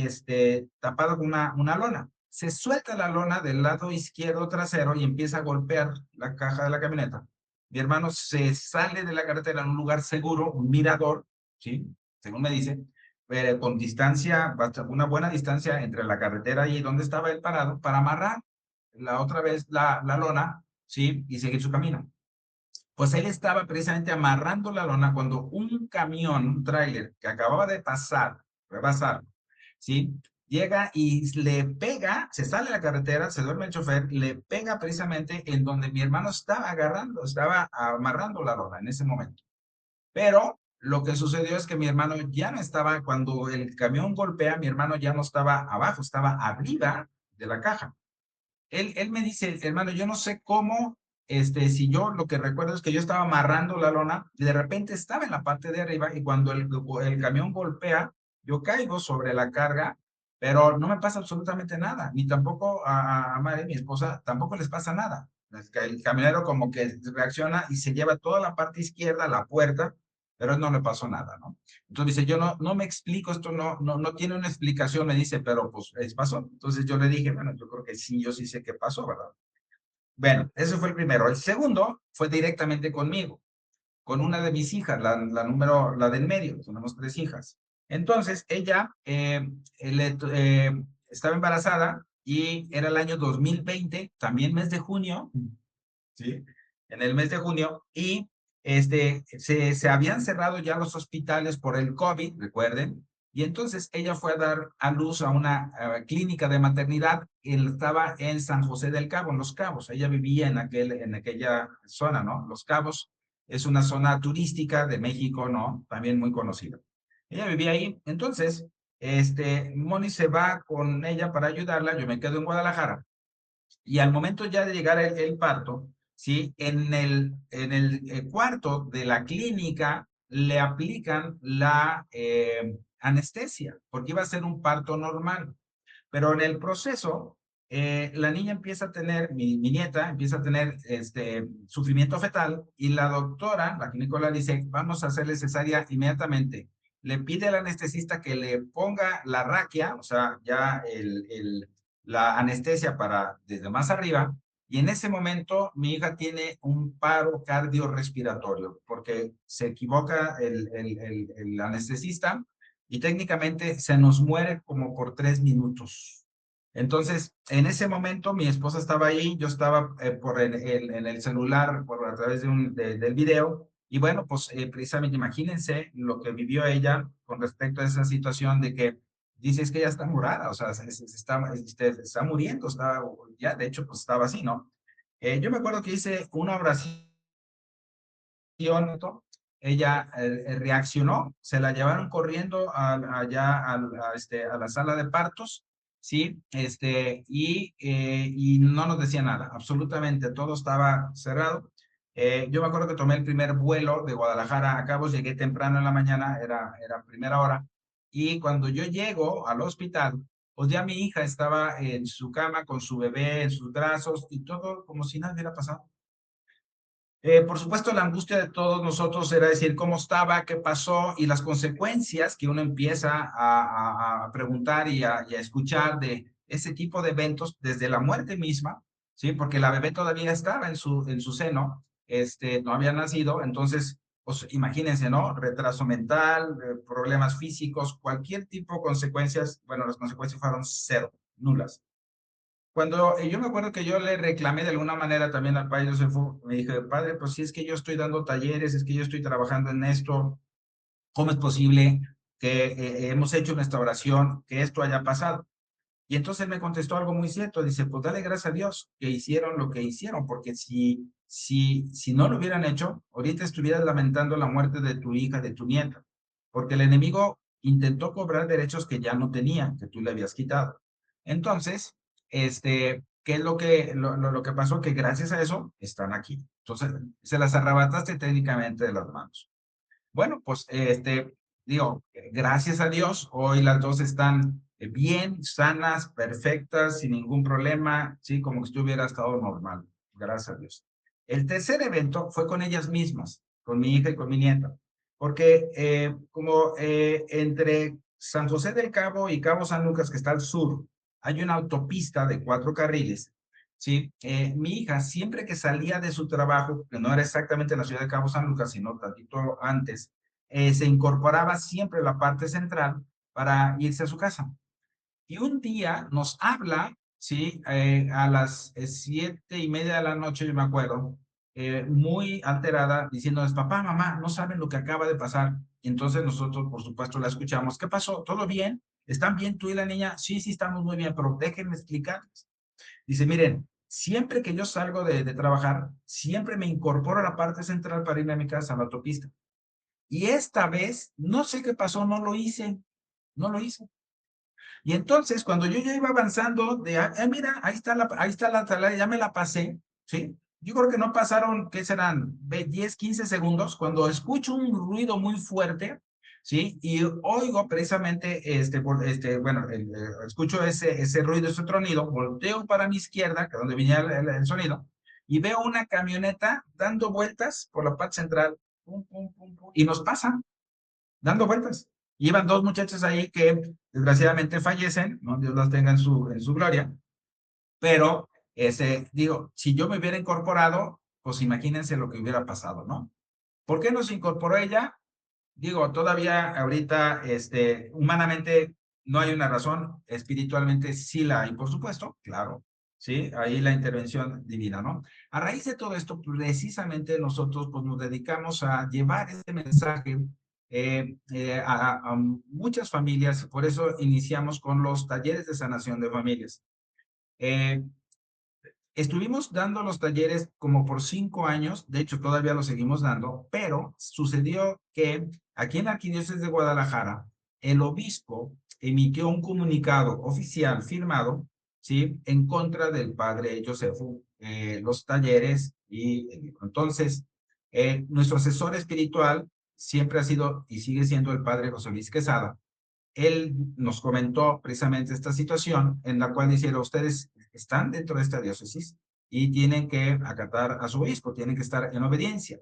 tapado con una lona. Se suelta la lona del lado izquierdo trasero y empieza a golpear la caja de la camioneta. Mi hermano se sale de la carretera en un lugar seguro, un mirador, ¿sí? Según me dice, con distancia, una buena distancia entre la carretera y donde estaba él parado, para amarrar la otra vez la lona, ¿sí? Y seguir su camino. Pues él estaba precisamente amarrando la lona cuando un camión, un tráiler que acababa de rebasar, ¿sí? Llega y le pega, se sale a la carretera, se duerme el chofer, le pega precisamente en donde mi hermano estaba amarrando la lona en ese momento. Pero lo que sucedió es que mi hermano ya no estaba, cuando el camión golpea, mi hermano ya no estaba abajo, estaba arriba de la caja. Él me dice, hermano, yo no sé cómo, si yo lo que recuerdo es que yo estaba amarrando la lona y de repente estaba en la parte de arriba y cuando el camión golpea, yo caigo sobre la carga, pero no me pasa absolutamente nada, ni tampoco a Mari, mi esposa, tampoco les pasa nada. El camionero como que reacciona y se lleva toda la parte izquierda, la puerta, pero a él no le pasó nada, ¿no? Entonces dice, yo no me explico, esto no tiene una explicación, me dice, pero pues pasó. Entonces yo le dije, bueno, yo creo que sí, yo sí sé qué pasó, ¿verdad? Bueno, ese fue el primero. El segundo fue directamente conmigo, con una de mis hijas, la del medio, tenemos 3 hijas. Entonces ella estaba embarazada y era el año 2020, también mes de junio, ¿sí? En el mes de junio, y se habían cerrado ya los hospitales por el COVID, recuerden, y entonces ella fue a dar a luz a una clínica de maternidad. Él estaba en San José del Cabo, en Los Cabos. Ella vivía en aquella zona, ¿no? Los Cabos es una zona turística de México, ¿no? También muy conocida. Ella vivía ahí. Entonces, Moni se va con ella para ayudarla. Yo me quedo en Guadalajara. Y al momento ya de llegar el parto, ¿sí? En el cuarto de la clínica le aplican la anestesia, porque iba a ser un parto normal. Pero en el proceso, la niña empieza a tener, mi nieta empieza a tener sufrimiento fetal y la doctora, la ginecóloga, dice, vamos a hacerle cesárea inmediatamente. Le pide al anestesista que le ponga la raquia, o sea, ya la anestesia para desde más arriba, y en ese momento mi hija tiene un paro cardiorrespiratorio porque se equivoca el anestesista y técnicamente se nos muere como por 3 minutos. Entonces, en ese momento mi esposa estaba ahí, yo estaba en el celular a través del video, y bueno, pues precisamente imagínense lo que vivió ella con respecto a esa situación de que dice es que ella está morada, o sea, está muriendo, ya de hecho pues estaba así, ¿no? Yo me acuerdo que hice una oración, ella reaccionó, se la llevaron corriendo allá a la sala de partos, ¿sí? Y no nos decía nada, absolutamente, todo estaba cerrado. Yo me acuerdo que tomé el primer vuelo de Guadalajara a Cabos, llegué temprano en la mañana, era primera hora, y cuando yo llego al hospital, pues ya mi hija estaba en su cama con su bebé en sus brazos y todo como si nada hubiera pasado. Por supuesto, la angustia de todos nosotros era decir cómo estaba, qué pasó y las consecuencias que uno empieza a preguntar y a escuchar de ese tipo de eventos desde la muerte misma, ¿sí? Porque la bebé todavía estaba en su seno, no había nacido, entonces, pues imagínense, ¿no? Retraso mental, problemas físicos, cualquier tipo de consecuencias, bueno, las consecuencias fueron cero, nulas. Cuando yo me acuerdo que yo le reclamé de alguna manera también al padre Josefo, me dije, padre, pues si es que yo estoy dando talleres, es que yo estoy trabajando en esto, ¿cómo es posible que hemos hecho nuestra oración, que esto haya pasado? Y entonces él me contestó algo muy cierto, dice, pues dale gracias a Dios que hicieron lo que hicieron, porque si no lo hubieran hecho, ahorita estuvieras lamentando la muerte de tu hija, de tu nieta, porque el enemigo intentó cobrar derechos que ya no tenía, que tú le habías quitado. Entonces, ¿qué es lo que pasó? Que gracias a eso están aquí. Entonces, se las arrebataste técnicamente de las manos. Bueno, pues digo, gracias a Dios, hoy las dos están bien, sanas, perfectas, sin ningún problema, sí, como si hubiera estado normal, gracias a Dios. El tercer evento fue con ellas mismas, con mi hija y con mi nieta, porque como entre San José del Cabo y Cabo San Lucas, que está al sur, hay una autopista de 4 carriles. Sí, mi hija siempre que salía de su trabajo, que no era exactamente en la ciudad de Cabo San Lucas, sino tantito antes, se incorporaba siempre a la parte central para irse a su casa. Y un día nos habla, ¿sí? A las 7:30 de la noche, yo me acuerdo, muy alterada, diciéndonos, papá, mamá, no saben lo que acaba de pasar. Y entonces nosotros, por supuesto, la escuchamos. ¿Qué pasó? ¿Todo bien? ¿Están bien tú y la niña? Sí, sí, estamos muy bien, pero déjenme explicarles. Dice, miren, siempre que yo salgo de trabajar, siempre me incorporo a la parte central para irme a mi casa, a la autopista. Y esta vez, no sé qué pasó, no lo hice, no lo hice. Y entonces, cuando yo ya iba avanzando, mira, ahí está la atalaya, ya me la pasé, ¿sí? Yo creo que no pasaron, ¿qué serán? 10, 15 segundos, cuando escucho un ruido muy fuerte, ¿sí? Y oigo precisamente, bueno, escucho ese ruido, ese tronido, volteo para mi izquierda, que es donde venía el sonido, y veo una camioneta dando vueltas por la parte central, pum, pum, pum, pum, y nos pasa dando vueltas. Y iban dos muchachas ahí que desgraciadamente fallecen, ¿no? Dios las tenga en su gloria, pero digo, si yo me hubiera incorporado, pues imagínense lo que hubiera pasado, ¿no? ¿Por qué no se incorporó ella? Digo, todavía ahorita, humanamente no hay una razón, espiritualmente sí la hay, por supuesto, claro, ¿sí? Ahí la intervención divina, ¿no? A raíz de todo esto, precisamente nosotros pues, nos dedicamos a llevar este mensaje a muchas familias, por eso iniciamos con los talleres de sanación de familias. Eh, Estuvimos dando los talleres como por 5 años, de hecho todavía los seguimos dando, pero sucedió que aquí en la Arquidiócesis de Guadalajara, el obispo emitió un comunicado oficial firmado, ¿sí? En contra del padre Josefo, los talleres y el libro. Entonces, nuestro asesor espiritual siempre ha sido y sigue siendo el padre José Luis Quesada. Él nos comentó precisamente esta situación en la cual dijeron, ustedes están dentro de esta diócesis y tienen que acatar a su obispo, tienen que estar en obediencia.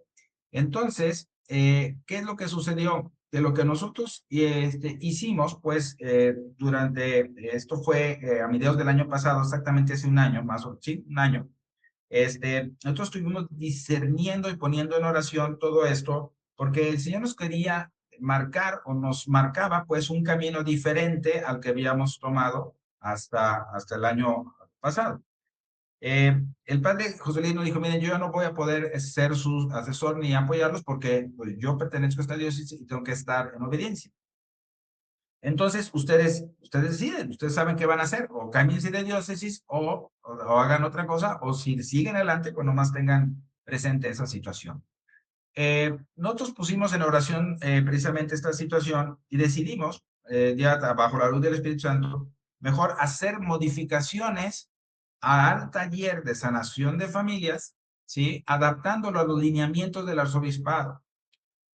Entonces, ¿qué es lo que sucedió? De lo que nosotros hicimos, pues, durante, esto fue a mediados del año pasado, exactamente hace un año, más o menos, sí, un año, nosotros estuvimos discerniendo y poniendo en oración todo esto, porque el Señor nos quería marcar o nos marcaba pues un camino diferente al que habíamos tomado hasta el año pasado. El padre José Luis nos dijo, miren, yo ya no voy a poder ser su asesor ni apoyarlos porque pues, yo pertenezco a esta diócesis y tengo que estar en obediencia. Entonces, ustedes deciden, ustedes saben qué van a hacer, o cámbiense de diócesis o hagan otra cosa, o si siguen adelante, pues nomás tengan presente esa situación. Nosotros pusimos en oración precisamente esta situación y decidimos, ya bajo la luz del Espíritu Santo, mejor hacer modificaciones al taller de sanación de familias, ¿sí? Adaptándolo a los lineamientos del arzobispado.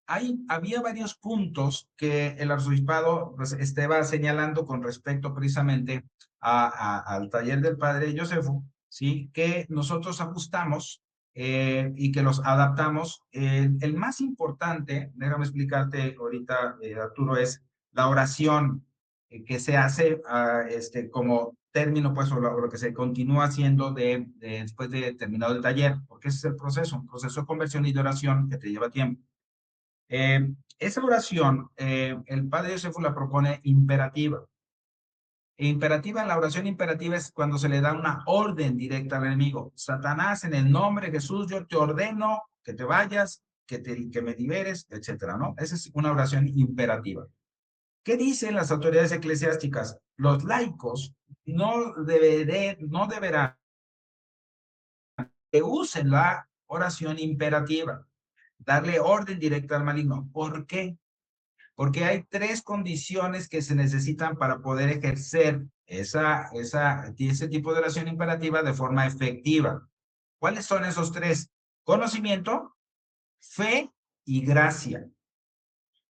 Había varios puntos que el arzobispado pues, estaba señalando con respecto precisamente al taller del padre Josefo, ¿sí? Que nosotros ajustamos y que los adaptamos. El más importante, déjame explicarte ahorita, Arturo, es la oración que se hace como término, pues, o lo que se continúa haciendo después de terminado el taller, porque ese es el proceso, un proceso de conversión y de oración que te lleva tiempo. Esa oración, el padre Josefo la propone imperativa. Imperativa, la oración imperativa es cuando se le da una orden directa al enemigo. Satanás, en el nombre de Jesús, yo te ordeno que te vayas, que me liberes, etcétera, ¿no? Esa es una oración imperativa. ¿Qué dicen las autoridades eclesiásticas? Los laicos no deberán que usen la oración imperativa, darle orden directa al maligno. ¿Por qué? Porque hay 3 condiciones que se necesitan para poder ejercer ese tipo de oración imperativa de forma efectiva. ¿Cuáles son esos 3? Conocimiento, fe y gracia.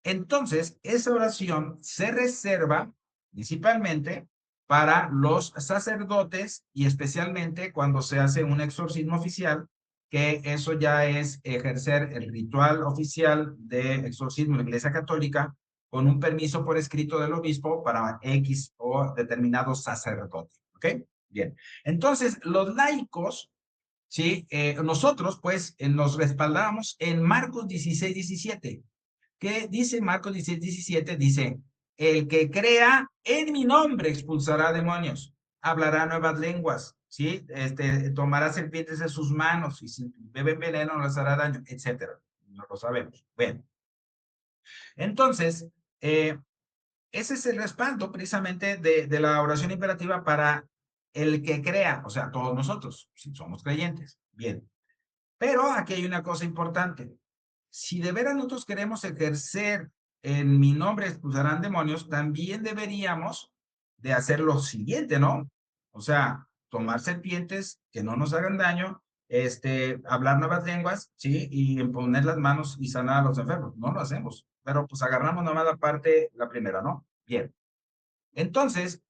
Entonces, esa oración se reserva principalmente para los sacerdotes y especialmente cuando se hace un exorcismo oficial, que eso ya es ejercer el ritual oficial de exorcismo en la Iglesia Católica con un permiso por escrito del obispo para X o determinado sacerdote. ¿Ok? Bien. Entonces, los laicos, ¿sí? Nosotros, pues, nos respaldamos en Marcos 16, 17. ¿Qué dice Marcos 16, 17? Dice, el que crea en mi nombre expulsará demonios, hablará nuevas lenguas, ¿sí? Tomará serpientes en sus manos y si beben veneno no les hará daño, etcétera. No lo sabemos. Bueno, entonces, ese es el respaldo precisamente de la oración imperativa para el que crea, o sea, todos nosotros, si somos creyentes. Bien, pero aquí hay una cosa importante. Si de veras nosotros queremos ejercer en mi nombre expulsarán demonios, también deberíamos de hacer lo siguiente, ¿no? O sea, tomar serpientes que no nos hagan daño, hablar nuevas lenguas, ¿sí? Y poner las manos y sanar a los enfermos. No lo hacemos, pero pues agarramos nomás la parte, la primera, ¿no? Bien. Entonces,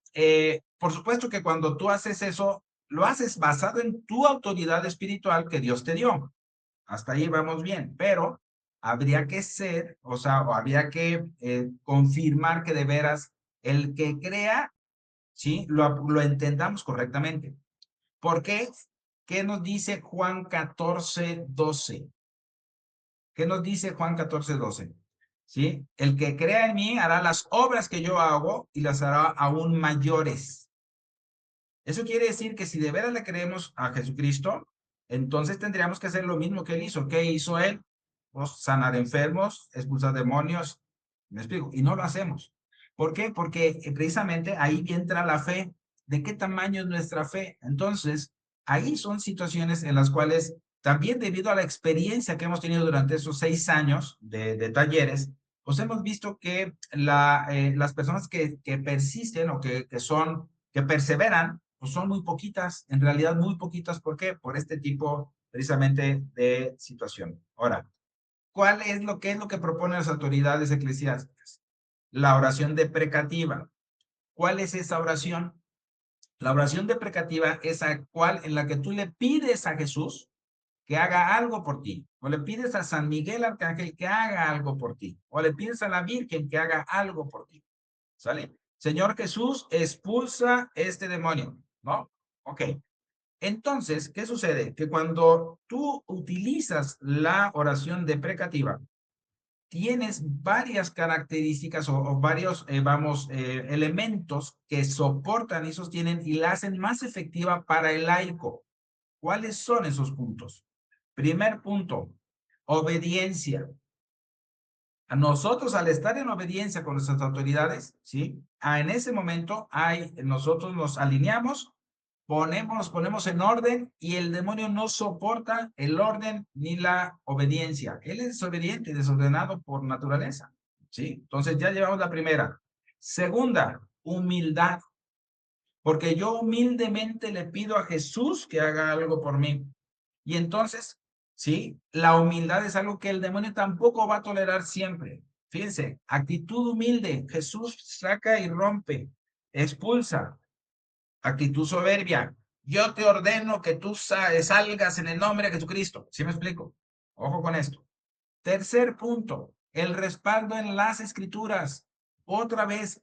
por supuesto que cuando tú haces eso, lo haces basado en tu autoridad espiritual que Dios te dio. Hasta ahí vamos bien, pero habría que ser, o sea, o habría que confirmar que de veras el que crea, ¿sí? Lo entendamos correctamente. ¿Por qué? ¿Qué nos dice Juan 14:12? ¿Qué nos dice Juan 14:12? ¿Sí? El que crea en mí hará las obras que yo hago y las hará aún mayores. Eso quiere decir que si de veras le creemos a Jesucristo, entonces tendríamos que hacer lo mismo que él hizo. ¿Qué hizo él? Pues sanar enfermos, expulsar demonios. ¿Me explico? Y no lo hacemos. ¿Por qué? Porque precisamente ahí entra la fe. ¿De qué tamaño es nuestra fe? Entonces, ahí son situaciones en las cuales también debido a la experiencia que hemos tenido durante esos 6 años de talleres, pues hemos visto que las personas que persisten o que perseveran, pues son muy poquitas, en realidad muy poquitas. ¿Por qué? Por este tipo precisamente de situación. Ahora, ¿qué es lo que proponen las autoridades eclesiásticas? La oración deprecativa. ¿Cuál es esa oración? La oración deprecativa es en la que tú le pides a Jesús que haga algo por ti, o le pides a San Miguel Arcángel que haga algo por ti, o le pides a la Virgen que haga algo por ti. ¿Sale? Señor Jesús, expulsa este demonio, ¿no? Ok. Entonces, ¿qué sucede? Que cuando tú utilizas la oración deprecativa, tienes varias características o varios, elementos que soportan y sostienen y la hacen más efectiva para el laico. ¿Cuáles son esos puntos? Primer punto, obediencia. A nosotros, al estar en obediencia con nuestras autoridades, ¿sí? En ese momento nosotros nos alineamos, nos ponemos en orden y el demonio no soporta el orden ni la obediencia. Él es desobediente, desordenado por naturaleza, ¿sí? Entonces ya llevamos la primera. Segunda, humildad, porque yo humildemente le pido a Jesús que haga algo por mí. Y entonces, ¿sí? La humildad es algo que el demonio tampoco va a tolerar siempre. Fíjense, actitud humilde. Jesús saca y rompe, expulsa. Actitud soberbia. Yo te ordeno que tú salgas en el nombre de Jesucristo. ¿Sí me explico? Ojo con esto. Tercer punto, el respaldo en las escrituras. Otra vez,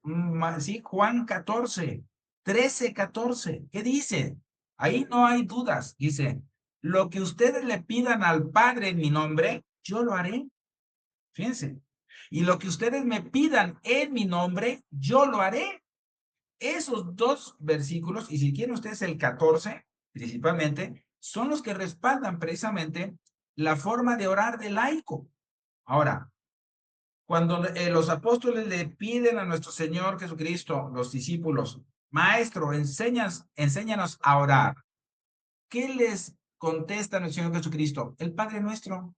sí, Juan 14, 13, 14. ¿Qué dice? Ahí no hay dudas. Dice, lo que ustedes le pidan al Padre en mi nombre, yo lo haré. Fíjense. Y lo que ustedes me pidan en mi nombre, yo lo haré. Esos dos versículos, y si quieren ustedes el 14, principalmente, son los que respaldan precisamente la forma de orar del laico. Ahora, cuando los apóstoles le piden a nuestro Señor Jesucristo, los discípulos, Maestro, enséñanos a orar, ¿qué les contesta nuestro Señor Jesucristo? El Padre Nuestro,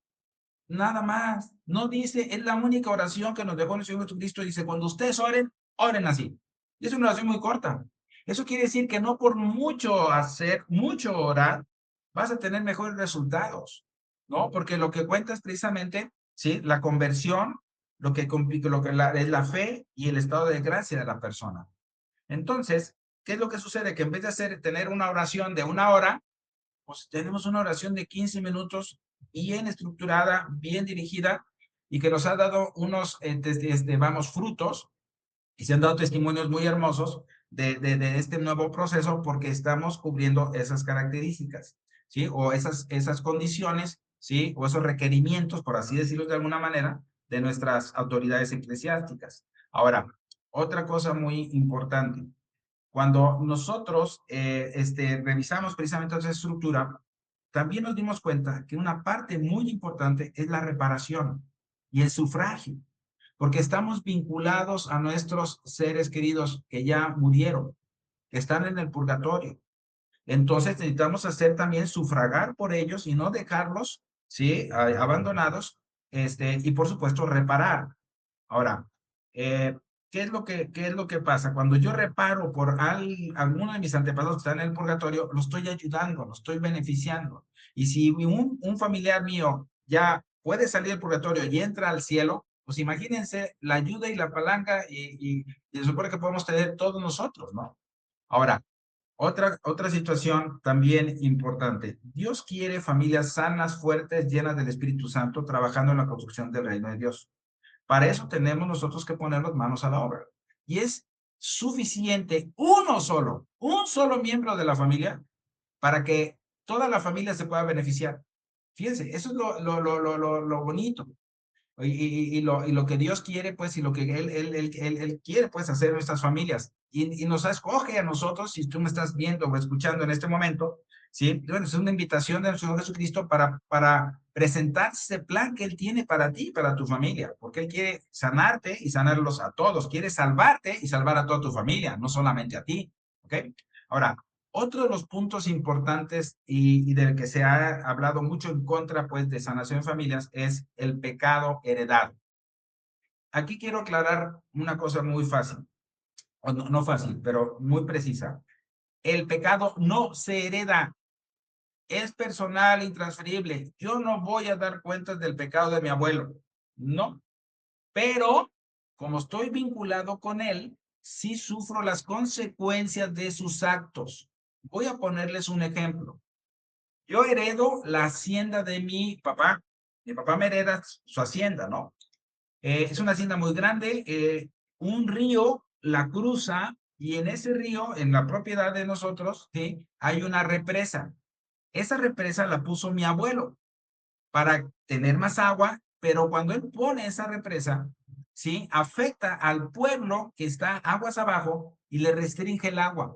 nada más. No dice, es la única oración que nos dejó nuestro Señor Jesucristo. Dice, cuando ustedes oren, oren así. Y es una oración muy corta. Eso quiere decir que no por mucho orar, vas a tener mejores resultados, ¿no? Porque lo que cuenta es precisamente, ¿sí? La conversión, es la fe y el estado de gracia de la persona. Entonces, ¿qué es lo que sucede? Que en vez de tener una oración de 1 hora, pues tenemos una oración de 15 minutos bien estructurada, bien dirigida y que nos ha dado unos, frutos y se han dado testimonios muy hermosos de este nuevo proceso porque estamos cubriendo esas características, ¿sí? O esas condiciones, ¿sí? O esos requerimientos, por así decirlo de alguna manera, de nuestras autoridades eclesiásticas. Ahora, otra cosa muy importante. Cuando nosotros revisamos precisamente esa estructura, también nos dimos cuenta que una parte muy importante es la reparación y el sufragio, porque estamos vinculados a nuestros seres queridos que ya murieron, que están en el purgatorio. Entonces necesitamos hacer también sufragar por ellos y no dejarlos, ¿sí? Abandonados, y por supuesto reparar. Ahora, ¿qué es lo que pasa? Cuando yo reparo por alguno de mis antepasados que están en el purgatorio, lo estoy ayudando, lo estoy beneficiando. Y si un familiar mío ya puede salir del purgatorio y entra al cielo, pues imagínense la ayuda y la palanca y se supone que podemos tener todos nosotros, ¿no? Ahora, otra situación también importante. Dios quiere familias sanas, fuertes, llenas del Espíritu Santo, trabajando en la construcción del reino de Dios. Para eso tenemos nosotros que poner las manos a la obra. Y es suficiente un solo miembro de la familia para que toda la familia se pueda beneficiar. Fíjense, eso es lo bonito. Y lo que Dios quiere, pues, y lo que Él quiere, pues, hacer en nuestras familias. Y nos escoge a nosotros, si tú me estás viendo o escuchando en este momento, ¿sí? Bueno, es una invitación del Señor Jesucristo para presentar ese plan que Él tiene para ti, para tu familia, porque Él quiere sanarte y sanarlos a todos, quiere salvarte y salvar a toda tu familia, no solamente a ti, ¿ok? Ahora, otro de los puntos importantes y del que se ha hablado mucho en contra, pues, de sanación en familias es el pecado heredado. Aquí quiero aclarar una cosa muy fácil, o no, no fácil, pero muy precisa. El pecado no se hereda, es personal, intransferible. Yo no voy a dar cuentas del pecado de mi abuelo, no, pero como estoy vinculado con él, sí sufro las consecuencias de sus actos. Voy a ponerles un ejemplo. Yo heredo la hacienda de mi papá. Mi papá me hereda su hacienda, ¿no? Es una hacienda muy grande. Un río la cruza y en ese río, en la propiedad de nosotros, ¿sí? Hay una represa. Esa represa la puso mi abuelo para tener más agua, pero cuando él pone esa represa, ¿sí? Afecta al pueblo que está aguas abajo y le restringe el agua,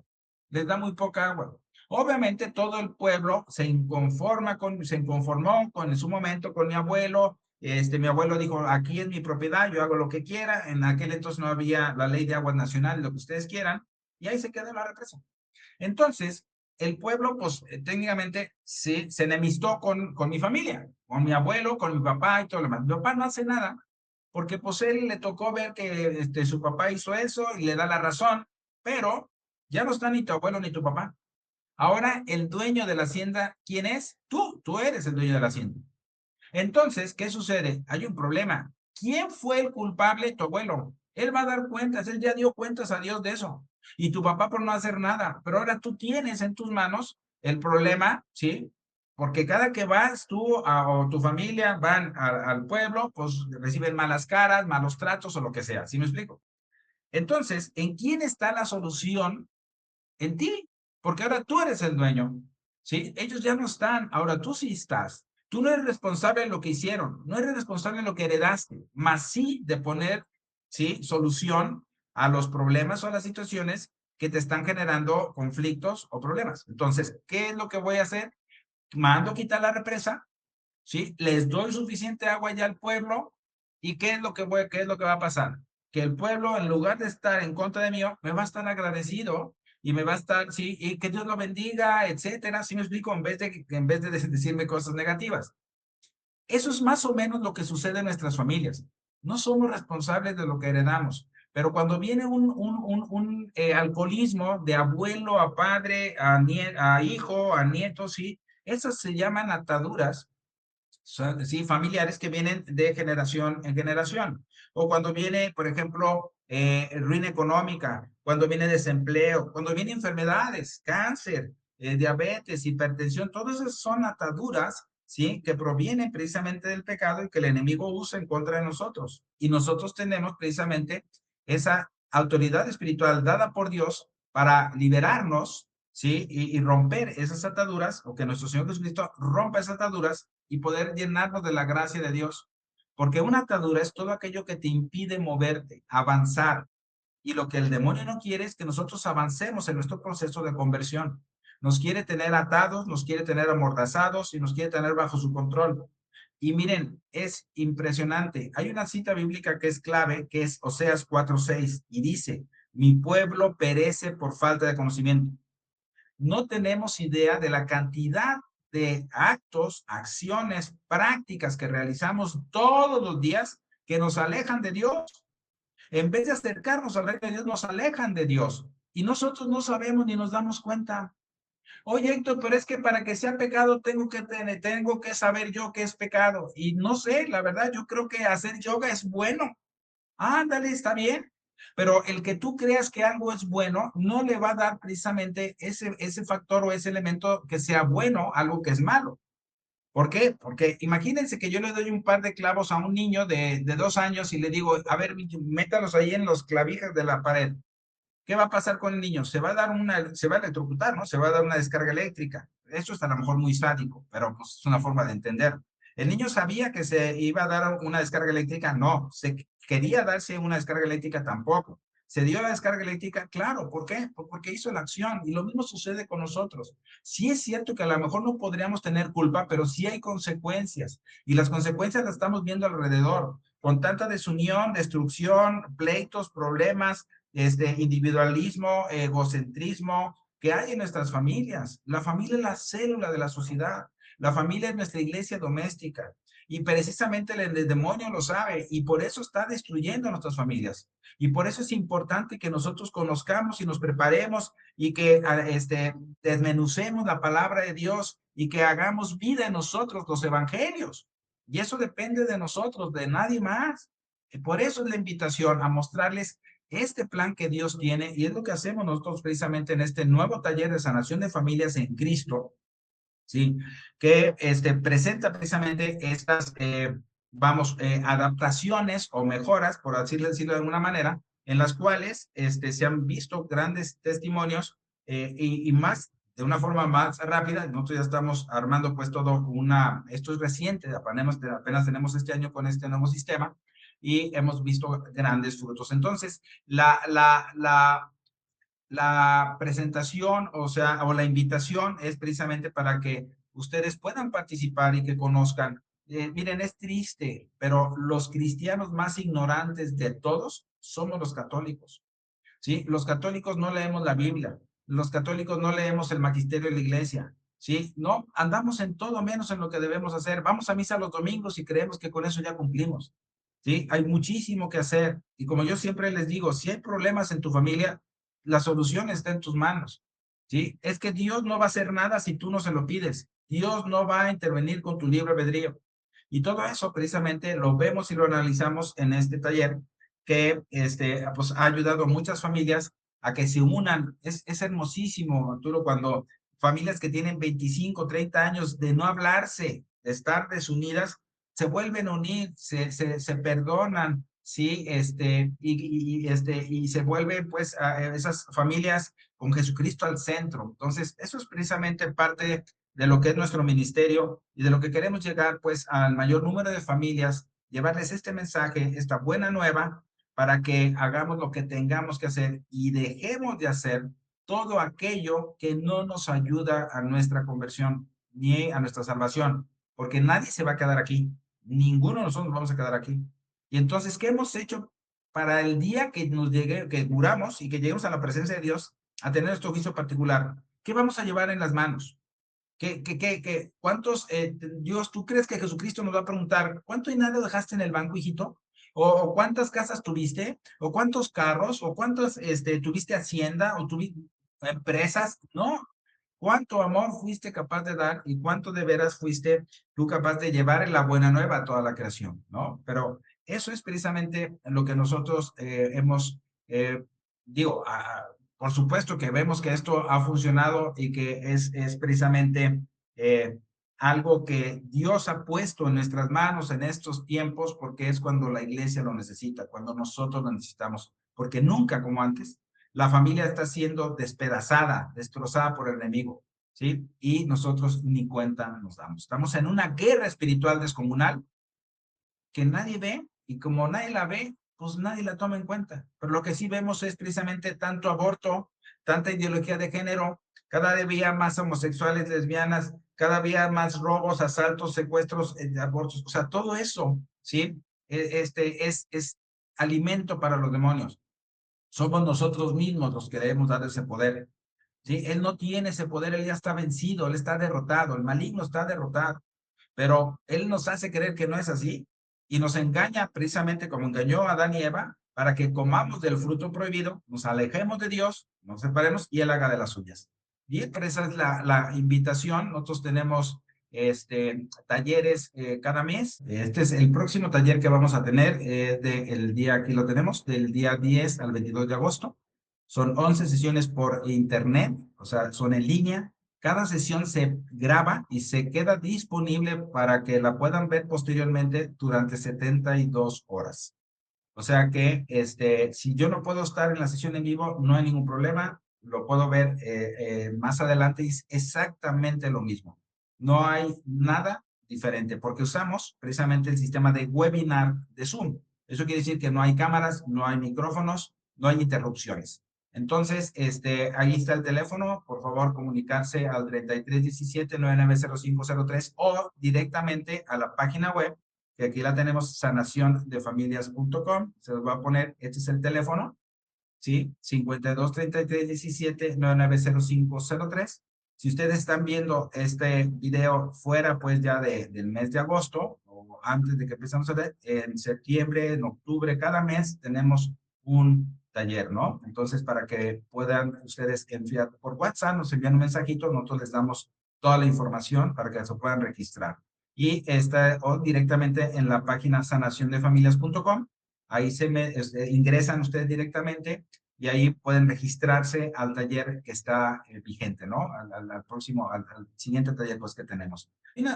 les da muy poca agua. Obviamente todo el pueblo se inconformó con en su momento con mi abuelo. Mi abuelo dijo, aquí es mi propiedad, yo hago lo que quiera. En aquel entonces no había la ley de aguas nacionales, lo que ustedes quieran, y ahí se quedó la represa. Entonces, el pueblo, pues técnicamente se enemistó con mi familia, con mi abuelo, con mi papá y todo lo demás. Mi papá no hace nada porque pues él le tocó ver que su papá hizo eso y le da la razón, pero ya no está ni tu abuelo ni tu papá. Ahora el dueño de la hacienda, ¿quién es? Tú eres el dueño de la hacienda. Entonces, ¿qué sucede? Hay un problema. ¿Quién fue el culpable? Tu abuelo. Él va a dar cuentas, él ya dio cuentas a Dios de eso. Y tu papá por no hacer nada. Pero ahora tú tienes en tus manos el problema, ¿sí? Porque cada que vas tú o tu familia van al pueblo, pues reciben malas caras, malos tratos o lo que sea. ¿Sí me explico? Entonces, ¿en quién está la solución? En ti, porque ahora tú eres el dueño, ¿sí? Ellos ya no están, ahora tú sí estás. Tú no eres responsable de lo que hicieron, no eres responsable de lo que heredaste, más sí de poner, ¿sí? Solución a los problemas o a las situaciones que te están generando conflictos o problemas. Entonces, ¿qué es lo que voy a hacer? Mando quitar la represa, ¿sí? Les doy suficiente agua ya al pueblo. ¿Y qué es lo que va a pasar? Que el pueblo, en lugar de estar en contra de mí, me va a estar agradecido y me va a estar, sí, y que Dios lo bendiga, etcétera. ¿Sí me explico? En vez de decirme cosas negativas. Eso es más o menos lo que sucede en nuestras familias. No somos responsables de lo que heredamos, pero cuando viene un alcoholismo de abuelo a padre, a hijo, a nieto, sí, esas se llaman ataduras, sí, familiares que vienen de generación en generación. O cuando viene, por ejemplo, ruina económica, cuando viene desempleo, cuando vienen enfermedades, cáncer, diabetes, hipertensión, todas esas son ataduras, ¿sí? Que provienen precisamente del pecado y que el enemigo usa en contra de nosotros. Y nosotros tenemos precisamente esa autoridad espiritual dada por Dios para liberarnos, ¿sí? Y romper esas ataduras, o que nuestro Señor Jesucristo rompa esas ataduras y poder llenarnos de la gracia de Dios. Porque una atadura es todo aquello que te impide moverte, avanzar, Y lo que el demonio no quiere es que nosotros avancemos en nuestro proceso de conversión. Nos quiere tener atados, nos quiere tener amordazados y nos quiere tener bajo su control. Y miren, es impresionante. Hay una cita bíblica que es clave, que es Oseas 4:6, y dice, mi pueblo perece por falta de conocimiento. No tenemos idea de la cantidad de actos, acciones, prácticas que realizamos todos los días que nos alejan de Dios. En vez de acercarnos al reino de Dios, nos alejan de Dios. Y nosotros no sabemos ni nos damos cuenta. Oye, Héctor, pero es que para que sea pecado tengo que saber yo qué es pecado. Y no sé, la verdad, yo creo que hacer yoga es bueno. Ándale, está bien. Pero el que tú creas que algo es bueno, no le va a dar precisamente ese factor o ese elemento que sea bueno, algo que es malo. ¿Por qué? Porque imagínense que yo le doy un par de clavos a un niño de 2 años y le digo, a ver, métalos ahí en los clavijas de la pared. ¿Qué va a pasar con el niño? Se va a electrocutar, ¿no? Se va a dar una descarga eléctrica. Esto es a lo mejor muy sádico, pero pues, es una forma de entender. ¿El niño sabía que se iba a dar una descarga eléctrica? No. ¿Se quería darse una descarga eléctrica? Tampoco. ¿Se dio la descarga eléctrica? Claro. ¿Por qué? Pues porque hizo la acción. Y lo mismo sucede con nosotros. Sí es cierto que a lo mejor no podríamos tener culpa, pero sí hay consecuencias. Y las consecuencias las estamos viendo alrededor. Con tanta desunión, destrucción, pleitos, problemas, individualismo, egocentrismo que hay en nuestras familias. La familia es la célula de la sociedad. La familia es nuestra iglesia doméstica. Y precisamente el demonio lo sabe y por eso está destruyendo nuestras familias. Y por eso es importante que nosotros conozcamos y nos preparemos y que desmenucemos la palabra de Dios y que hagamos vida en nosotros los evangelios. Y eso depende de nosotros, de nadie más. Y por eso es la invitación a mostrarles este plan que Dios tiene, y es lo que hacemos nosotros precisamente en este nuevo taller de sanación de familias en Cristo, ¿sí? Que presenta precisamente estas, adaptaciones o mejoras, por decirlo de alguna manera, en las cuales se han visto grandes testimonios y más, de una forma más rápida. Nosotros ya estamos armando pues esto es reciente, apenas tenemos este año con este nuevo sistema y hemos visto grandes frutos. Entonces, la presentación, o la invitación es precisamente para que ustedes puedan participar y que conozcan. Miren, es triste, pero los cristianos más ignorantes de todos somos los católicos, ¿sí? Los católicos no leemos la Biblia, los católicos no leemos el magisterio de la iglesia, ¿sí? No, andamos en todo menos en lo que debemos hacer. Vamos a misa los domingos y creemos que con eso ya cumplimos, ¿sí? Hay muchísimo que hacer. Y como yo siempre les digo, si hay problemas en tu familia, la solución está en tus manos, ¿sí? Es que Dios no va a hacer nada si tú no se lo pides. Dios no va a intervenir con tu libre albedrío. Y todo eso precisamente lo vemos y lo analizamos en este taller que pues, ha ayudado a muchas familias a que se unan. Es hermosísimo, Arturo, cuando familias que tienen 25, 30 años de no hablarse, de estar desunidas, se vuelven a unir, se perdonan, ¿sí? Y se vuelven, pues, esas familias con Jesucristo al centro. Entonces, eso es precisamente parte de lo que es nuestro ministerio y de lo que queremos llegar, pues, al mayor número de familias, llevarles este mensaje, esta buena nueva, para que hagamos lo que tengamos que hacer y dejemos de hacer todo aquello que no nos ayuda a nuestra conversión ni a nuestra salvación, porque nadie se va a quedar aquí. Ninguno de nosotros vamos a quedar aquí. Y entonces, ¿qué hemos hecho para el día que nos llegue, que muramos y que lleguemos a la presencia de Dios, a tener nuestro juicio particular? ¿Qué vamos a llevar en las manos? ¿Cuántos, Dios, tú crees que Jesucristo nos va a preguntar, ¿cuánto dinero dejaste en el banco, hijito? ¿O cuántas casas tuviste? ¿O cuántos carros? ¿O cuántos, tuviste hacienda? ¿O tuviste empresas? No. ¿Cuánto amor fuiste capaz de dar y cuánto de veras fuiste tú capaz de llevar en la buena nueva a toda la creación, ¿no? Pero eso es precisamente lo que nosotros hemos, digo, por supuesto que vemos que esto ha funcionado y que es precisamente eh, algo que Dios ha puesto en nuestras manos en estos tiempos, porque es cuando la iglesia lo necesita, cuando nosotros lo necesitamos, porque nunca como antes la familia está siendo despedazada, destrozada por el enemigo, ¿sí? Y nosotros ni cuenta nos damos. Estamos en una guerra espiritual descomunal que nadie ve y como nadie la ve, pues nadie la toma en cuenta. Pero lo que sí vemos es precisamente tanto aborto, tanta ideología de género, cada día más homosexuales, lesbianas, cada día más robos, asaltos, secuestros, abortos, o sea, todo eso, ¿sí? Es alimento para los demonios. Somos nosotros mismos los que debemos dar ese poder, ¿sí? Él no tiene ese poder, él ya está vencido, él está derrotado, el maligno está derrotado, pero él nos hace creer que no es así y nos engaña precisamente como engañó a Adán y Eva para que comamos del fruto prohibido, nos alejemos de Dios, nos separemos y él haga de las suyas. Y esa es la invitación. Nosotros tenemos talleres cada mes. Este es el próximo taller que vamos a tener el día, aquí lo tenemos, del día 10 al 22 de agosto. Son 11 sesiones por internet, o sea, son en línea. Cada sesión se graba y se queda disponible para que la puedan ver posteriormente durante 72 horas. O sea que si yo no puedo estar en la sesión en vivo, no hay ningún problema, lo puedo ver más adelante y es exactamente lo mismo. No hay nada diferente porque usamos precisamente el sistema de webinar de Zoom. Eso quiere decir que no hay cámaras, no hay micrófonos, no hay interrupciones. Entonces, ahí está el teléfono, por favor comunicarse al 3317-990503 o directamente a la página web, que aquí la tenemos, sanaciondefamilias.com, se los va a poner, este es el teléfono, ¿sí? 523317-990503. Si ustedes están viendo este video fuera, pues ya del mes de agosto, o antes de que empezamos a ver, en septiembre, en octubre, cada mes tenemos un taller, ¿no? Entonces, para que puedan ustedes enviar por WhatsApp, nos envían un mensajito, nosotros les damos toda la información para que se puedan registrar. Y o directamente en la página sanaciondefamilias.com, ahí ingresan ustedes directamente y ahí pueden registrarse al taller que está vigente, ¿no? Al próximo, al siguiente taller pues, que tenemos.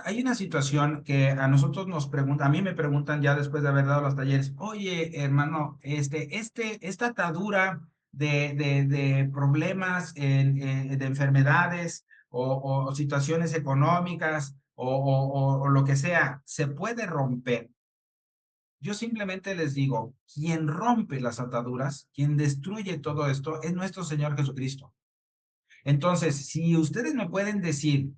Hay una situación que a nosotros nos preguntan, a mí me preguntan ya después de haber dado los talleres, oye, hermano, esta atadura de problemas, de enfermedades o situaciones económicas o lo que sea, ¿se puede romper? Yo simplemente les digo, quien rompe las ataduras, quien destruye todo esto, es nuestro Señor Jesucristo. Entonces, si ustedes me pueden decir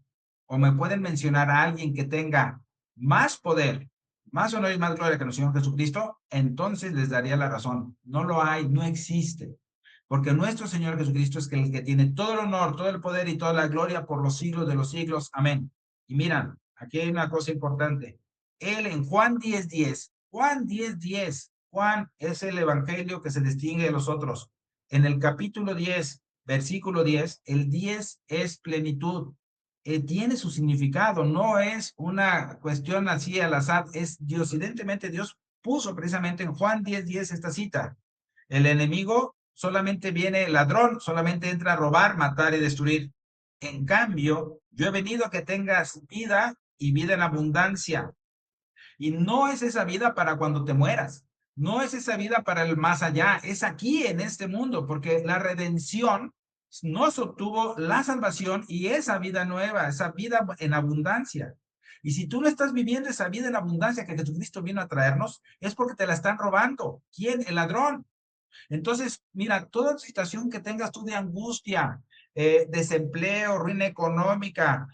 o me pueden mencionar a alguien que tenga más poder, más honor y más gloria que nuestro Señor Jesucristo, entonces les daría la razón. No lo hay, no existe. Porque nuestro Señor Jesucristo es el que tiene todo el honor, todo el poder y toda la gloria por los siglos de los siglos. Amén. Y miran, aquí hay una cosa importante. Él en Juan 10:10, Juan 10:10, Juan es el evangelio que se distingue de los otros. En el capítulo 10, versículo 10, el 10 es plenitud. Tiene su significado, no es una cuestión así al azar, es Dios. Evidentemente Dios puso precisamente en Juan 10:10 esta cita. El enemigo solamente viene ladrón, solamente entra a robar, matar y destruir. En cambio, yo he venido a que tengas vida y vida en abundancia. Y no es esa vida para cuando te mueras. No es esa vida para el más allá. Es aquí en este mundo, porque la redención nos obtuvo la salvación y esa vida nueva, esa vida en abundancia. Y si tú no estás viviendo esa vida en abundancia que Jesucristo vino a traernos, es porque te la están robando. ¿Quién? El ladrón. Entonces, mira, toda situación que tengas tú de angustia, desempleo, ruina económica,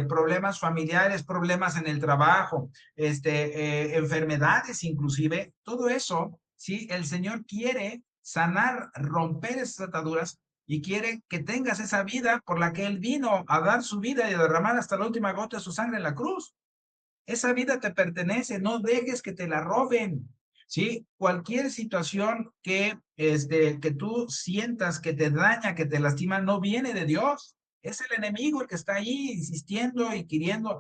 problemas familiares, problemas en el trabajo, enfermedades inclusive, todo eso, ¿sí? El Señor quiere sanar, romper esas ataduras y quiere que tengas esa vida por la que Él vino a dar su vida y a derramar hasta la última gota de su sangre en la cruz. Esa vida te pertenece, no dejes que te la roben. ¿Sí? Cualquier situación que tú sientas que te daña, que te lastima, no viene de Dios. Es el enemigo el que está ahí insistiendo y queriendo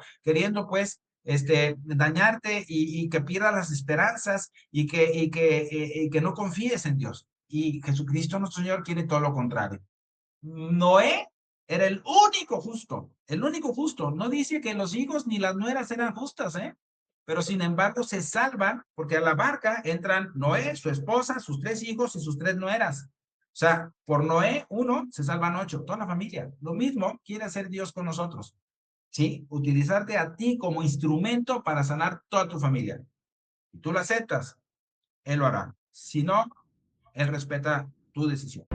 pues, dañarte y que pierdas las esperanzas y que no confíes en Dios. Y Jesucristo nuestro Señor quiere todo lo contrario. Noé era el único justo. No dice que los hijos ni las nueras eran justas, ¿eh? Pero sin embargo se salvan porque a la barca entran Noé, su esposa, sus 3 hijos y sus 3 nueras. O sea, por Noé, 1, se salvan 8, toda la familia. Lo mismo quiere hacer Dios con nosotros, ¿sí? Utilizarte a ti como instrumento para sanar toda tu familia. Y tú lo aceptas, Él lo hará. Si no, él respeta tu decisión.